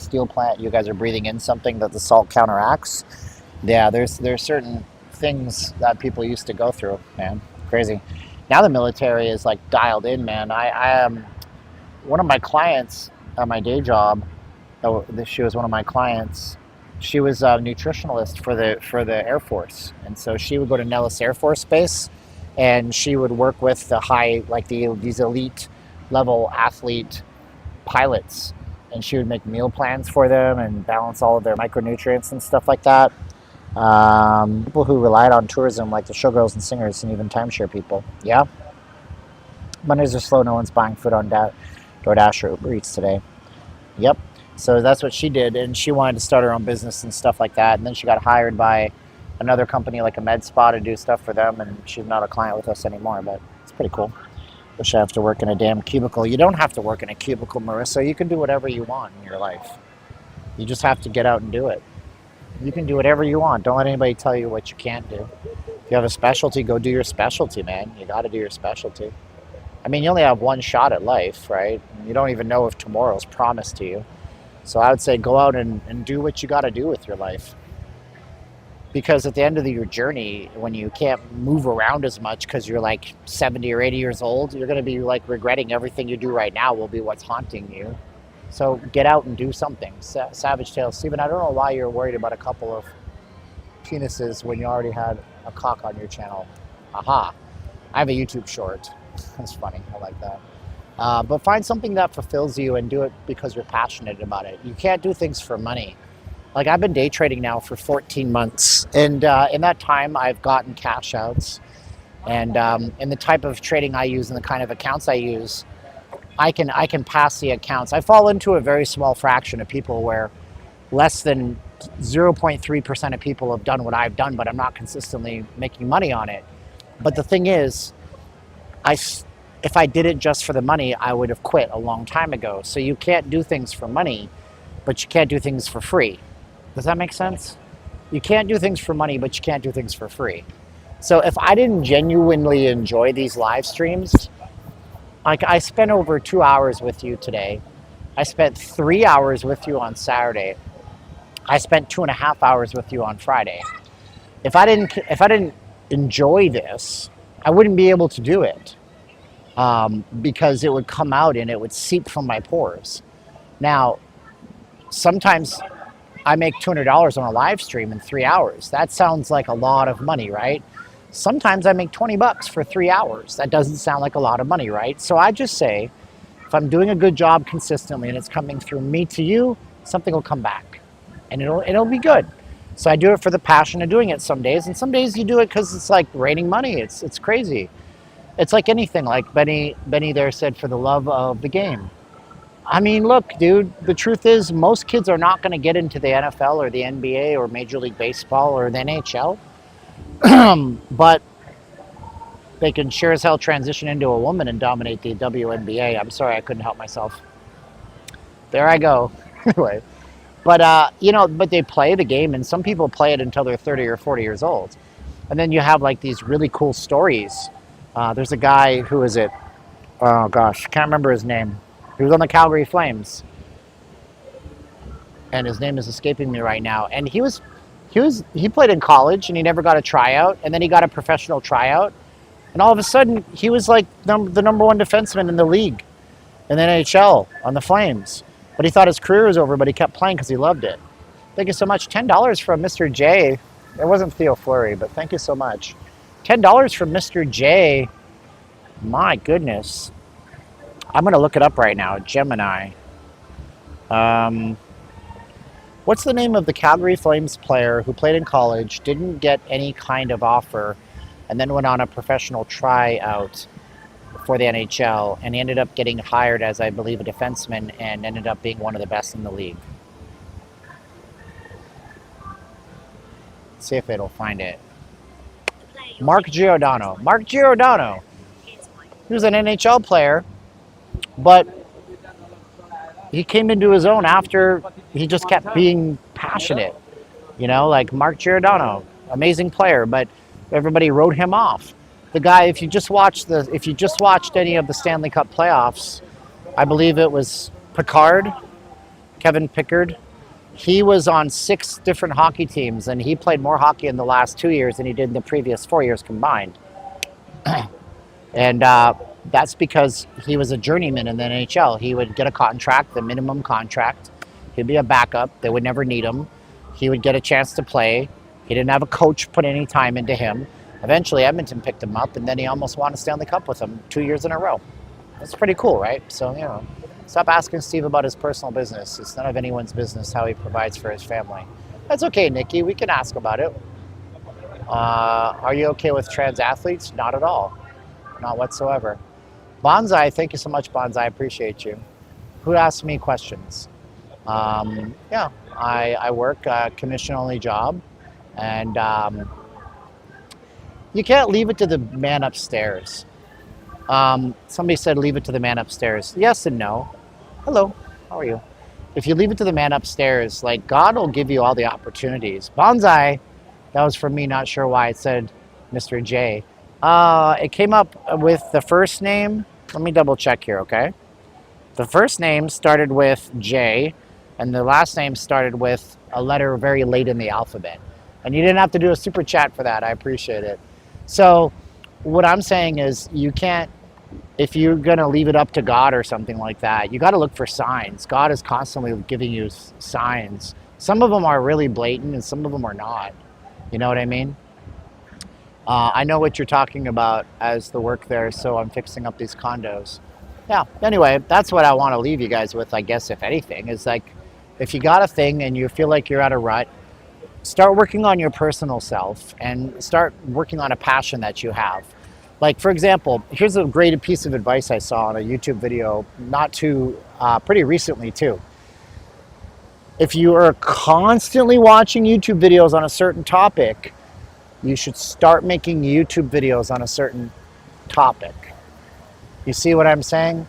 steel plant, you guys are breathing in something that the salt counteracts. Yeah, there's certain things that people used to go through, man. Crazy. Now the military is like dialed in, man. I am one of my clients at my day job. She was one of my clients. She was a nutritionalist for the Air Force, and so she would go to Nellis Air Force Base, and she would work with the these elite level athlete pilots, and she would make meal plans for them and balance all of their micronutrients and stuff like that. People who relied on tourism, like the showgirls and singers, and even timeshare people. Yeah. Mondays are slow. No one's buying food on DoorDash or Uber Eats today. Yep. So that's what she did, and she wanted to start her own business and stuff like that. And then she got hired by another company like a med spa to do stuff for them, and she's not a client with us anymore, but it's pretty cool. Wish I have to work in a damn cubicle. You don't have to work in a cubicle, Marissa. You can do whatever you want in your life. You just have to get out and do it. You can do whatever you want. Don't let anybody tell you what you can't do. If you have a specialty, go do your specialty, man. You got to do your specialty. I mean, you only have one shot at life, right? You don't even know if tomorrow's promised to you. So I would say go out and do what you got to do with your life. Because at the end of your journey, when you can't move around as much because you're like 70 or 80 years old, you're going to be like regretting everything you do right now will be what's haunting you. So get out and do something. Savage Tale. Steven, I don't know why you're worried about a couple of penises when you already had a cock on your channel. Aha. I have a YouTube short. That's funny. I like that. But find something that fulfills you and do it because you're passionate about it. You can't do things for money. Like I've been day trading now for 14 months. And in that time, I've gotten cash outs. And in the type of trading I use and the kind of accounts I use, I can pass the accounts. I fall into a very small fraction of people where less than 0.3% of people have done what I've done, but I'm not consistently making money on it. But the thing is, if I did it just for the money, I would have quit a long time ago. So you can't do things for money, but you can't do things for free. Does that make sense? You can't do things for money, but you can't do things for free. So if I didn't genuinely enjoy these live streams, like I spent over 2 hours with you today. I spent 3 hours with you on Saturday. I spent 2.5 hours with you on Friday. If I didn't enjoy this, I wouldn't be able to do it because it would come out and it would seep from my pores. Now, sometimes I make $200 on a live stream in 3 hours. That sounds like a lot of money, right? Sometimes I make $20 for 3 hours. That doesn't sound like a lot of money, right? So I just say, if I'm doing a good job consistently and it's coming through me to you, something will come back and it'll be good. So I do it for the passion of doing it some days, and some days you do it because it's like raining money. It's crazy. It's like anything, like Benny there said, for the love of the game. I mean, look, dude, the truth is most kids are not going to get into the NFL or the NBA or Major League Baseball or the NHL. But they can sure as hell transition into a woman and dominate the WNBA. I'm sorry, I couldn't help myself. There I go. Anyway, but but they play the game, and some people play it until they're 30 or 40 years old, and then you have like these really cool stories. There's a guy, who is it? Oh gosh, can't remember his name. He was on the Calgary Flames, and his name is escaping me right now. And he played in college, and he never got a tryout, and then he got a professional tryout, and all of a sudden he was like the number one defenseman in the league, in the NHL on the Flames. But he thought his career was over, but he kept playing because he loved it. Thank you so much. $10 from Mr. J. It wasn't Theo Fleury, but thank you so much. $10 from Mr. J. My goodness. I'm going to look it up right now. Gemini. What's the name of the Calgary Flames player who played in college, didn't get any kind of offer, and then went on a professional tryout for the NHL, and he ended up getting hired as, I believe, a defenseman, and ended up being one of the best in the league? Let's see if it'll find it. Mark Giordano. Mark Giordano. He was an NHL player, but he came into his own after he just kept being passionate. Like Mark Giordano, amazing player, but everybody wrote him off. The guy, if you just watched any of the Stanley Cup playoffs, I believe it was Kevin Pickard. He was on 6 different hockey teams, and he played more hockey in the last 2 years than he did in the previous 4 years combined. And that's because he was a journeyman in the NHL. He would get a contract, the minimum contract. He'd be a backup. They would never need him. He would get a chance to play. He didn't have a coach put any time into him. Eventually, Edmonton picked him up, and then he almost won a Stanley Cup with him 2 years in a row. That's pretty cool, right? So, stop asking Steve about his personal business. It's none of anyone's business how he provides for his family. That's okay, Nikki. We can ask about it. Are you okay with trans athletes? Not at all. Not whatsoever. Bonsai, thank you so much, Bonsai. I appreciate you. Who asked me questions? I work a commission-only job, and you can't leave it to the man upstairs. Somebody said leave it to the man upstairs. Yes and no. Hello, how are you? If you leave it to the man upstairs, like, God will give you all the opportunities. Bonsai, that was from me, not sure why it said Mr. J. It came up with the first name. Let me double check here, okay? The first name started with J, and the last name started with a letter very late in the alphabet. And you didn't have to do a super chat for that. I appreciate it. So what I'm saying is, you can't, if you're going to leave it up to God or something like that, you got to look for signs. God is constantly giving you signs. Some of them are really blatant, and some of them are not. You know what I mean? I know what you're talking about as the work there, so I'm fixing up these condos. Yeah, anyway, that's what I want to leave you guys with, I guess, if anything, is like, if you got a thing and you feel like you're at a rut, start working on your personal self and start working on a passion that you have. Like, for example, here's a great piece of advice I saw on a YouTube video pretty recently too. If you are constantly watching YouTube videos on a certain topic, you should start making YouTube videos on a certain topic. You see what I'm saying?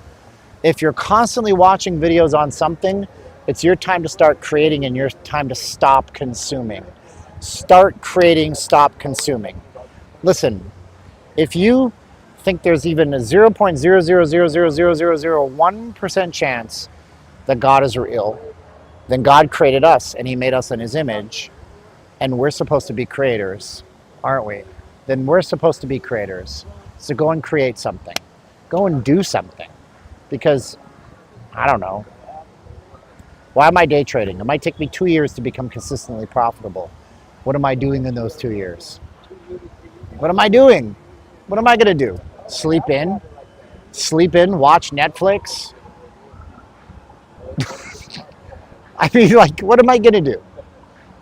If you're constantly watching videos on something, it's your time to start creating and your time to stop consuming. Start creating, stop consuming. Listen, if you think there's even a 0.0000001% chance that God is real, then God created us and he made us in his image, and we're supposed to be creators, aren't we? Then we're supposed to be creators. So go and create something. Go and do something. Because, I don't know, why am I day trading? It might take me 2 years to become consistently profitable. What am I doing in those 2 years? What am I doing? What am I going to do? Sleep in, watch Netflix? I mean, like, what am I going to do?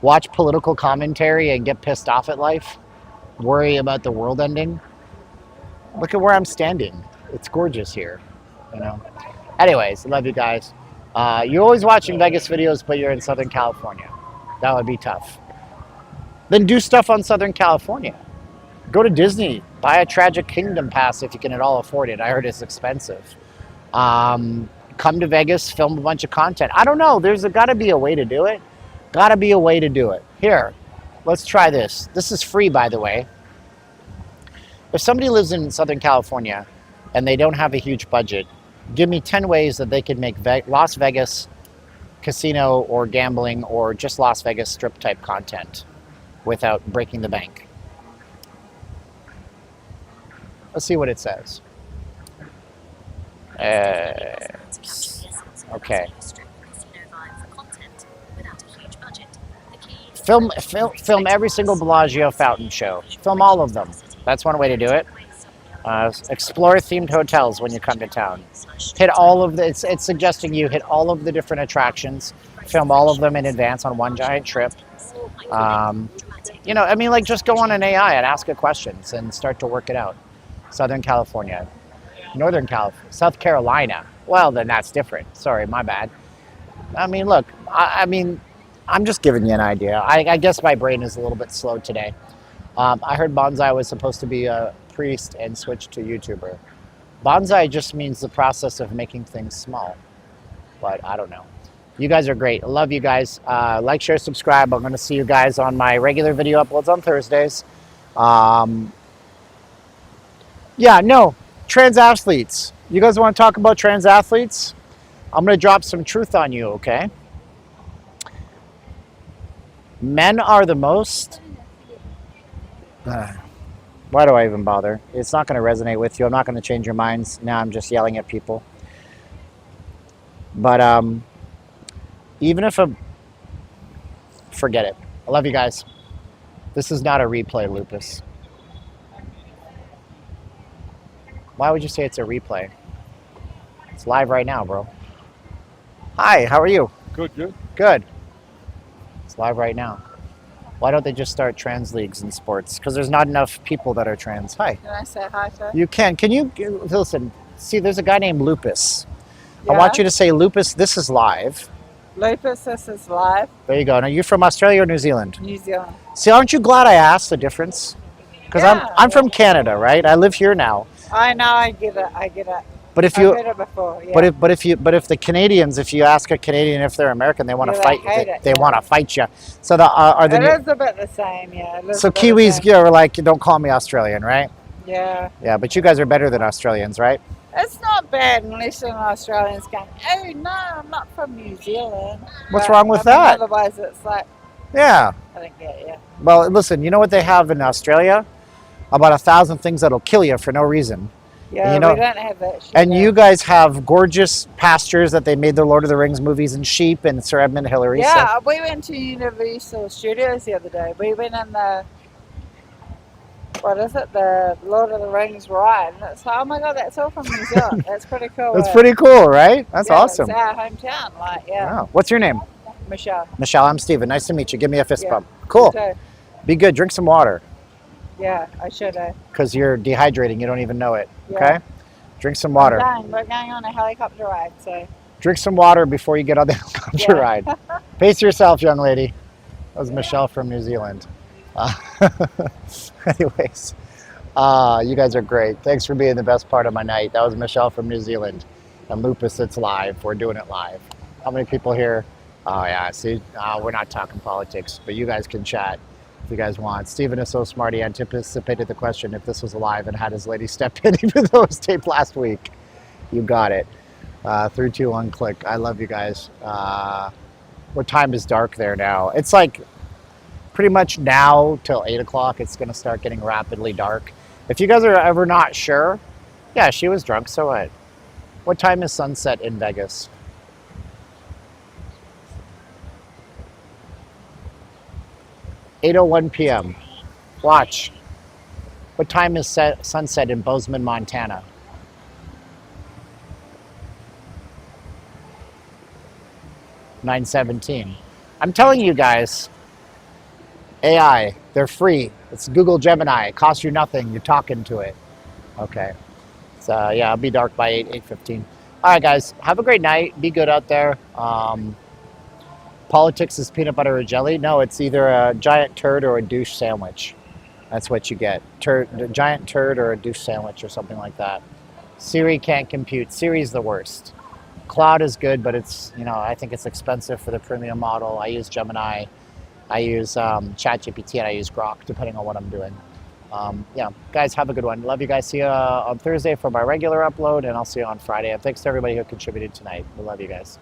Watch political commentary and get pissed off at life? Worry about the world ending? Look at where I'm standing. It's gorgeous here, you know? Anyways, love you guys. You're always watching Vegas videos, but you're in Southern California. That would be tough. Then do stuff on Southern California. Go to Disney. Buy a Tragic Kingdom pass if you can at all afford it. I heard it's expensive. Come to Vegas, film a bunch of content. I don't know. There's got to be a way to do it. Got to be a way to do it. Here, let's try this. This is free, by the way. If somebody lives in Southern California and they don't have a huge budget, give me 10 ways that they could make Las Vegas casino or gambling or just Las Vegas strip type content without breaking the bank. Let's see what it says. Okay. Film every single Bellagio fountain show. Film all of them. That's one way to do it. Explore themed hotels when you come to town. Hit all of the, it's suggesting you hit all of the different attractions. Film all of them in advance on one giant trip. You know, I mean, like, just go on an AI and ask it questions and start to work it out. Southern California. Northern California. South Carolina. Well, then that's different. Sorry, my bad. I mean, look, I mean, I'm just giving you an idea. I guess my brain is a little bit slow today. I heard bonsai was supposed to be a priest and switched to YouTuber. Bonsai just means the process of making things small. But I don't know. You guys are great. I love you guys. Like, share, subscribe. I'm going to see you guys on my regular video uploads on Thursdays. Yeah, no. Trans athletes. You guys want to talk about trans athletes? I'm going to drop some truth on you, okay? Men are the most... Why do I even bother? It's not going to resonate with you. I'm not going to change your minds. Now I'm just yelling at people. But even if forget it. I love you guys. This is not a replay, Lupus. Why would you say it's a replay? It's live right now, bro. Hi, how are you? Good, good. Good. It's live right now. Why don't they just start trans leagues in sports? Because there's not enough people that are trans. Hi. Can I say hi to? You can. Can you listen? See, there's a guy named Lupus. Yeah. I want you to say, Lupus, this is live. Lupus, this is live. There you go. Now, you're from Australia or New Zealand? New Zealand. See, aren't you glad I asked the difference? Because Yeah. I'm from Canada, right? I live here now. I know, I get it, I get it. But if I've you, heard it before, yeah. but if the Canadians, if you ask a Canadian if they're American, they want to Yeah, fight. they hate it, They yeah. want to fight you. So are the It is a bit the same, yeah. It is so a bit the Kiwis, same. you are like, don't call me Australian, right? Yeah. Yeah, but you guys are better than Australians, right? It's not bad unless an Australian's going, oh no, I'm not from New Zealand. What's But, wrong with I mean, that? Otherwise it's like, Yeah. I don't get it, yeah. Well, listen, you know what they have in Australia? About 1,000 things that'll kill you for no reason. Yeah, You know- we don't have that shit. And there. you guys have gorgeous pastures that they made the Lord of the Rings movies and sheep and Sir Edmund Hillary. Yeah, we went to Universal Studios the other day. We went in the, what is it, the Lord of the Rings ride. And it's like, oh my God, that's all from New Zealand. That's pretty cool. That's pretty cool, right? That's yeah, awesome. It's our hometown, like, yeah. Wow. What's your name? Michelle. Michelle, I'm Steven. Nice to meet you. Give me a fist Yeah. bump. Cool. So, Be good. Drink some water yeah, I should have. because you're dehydrating. You don't even know it. Yeah. Okay? Drink some water. We're going on a helicopter ride, so. Drink some water before you get on the helicopter Yeah. ride. Pace yourself, young lady. That was Michelle from New Zealand. Anyways, you guys are great. Thanks for being the best part of my night. That was Michelle from New Zealand. And Lupus, it's live. We're doing it live. How many people here? Oh, yeah. See, we're not talking politics, but you guys can chat if you guys want. Steven is so smart. He anticipated the question if this was live and had his lady step in, even though it was taped last week. You got it. 3, 2, 1, click. I love you guys. What time is dark there now? It's like pretty much now till 8 o'clock. It's going to start getting rapidly dark. If you guys are ever not sure, yeah, she was drunk. So what? What time is sunset in Vegas? 8:01 p.m. Watch. What time is sunset in Bozeman, Montana? 9:17. I'm telling you guys, AI, they're free. It's Google Gemini. It costs you nothing. You're talking to it. Okay. So yeah, I'll be dark by 8:15. All right, guys. Have a great night. Be good out there. Politics is peanut butter or jelly. No, it's either a giant turd or a douche sandwich. That's what you get. A giant turd or a douche sandwich or something like that. Siri can't compute. Siri's the worst. Cloud is good, but it's, I think it's expensive for the premium model. I use Gemini. I use ChatGPT, and I use Grok, depending on what I'm doing. Yeah, guys, have a good one. Love you guys. See you on Thursday for my regular upload, and I'll see you on Friday. And thanks to everybody who contributed tonight. We love you guys.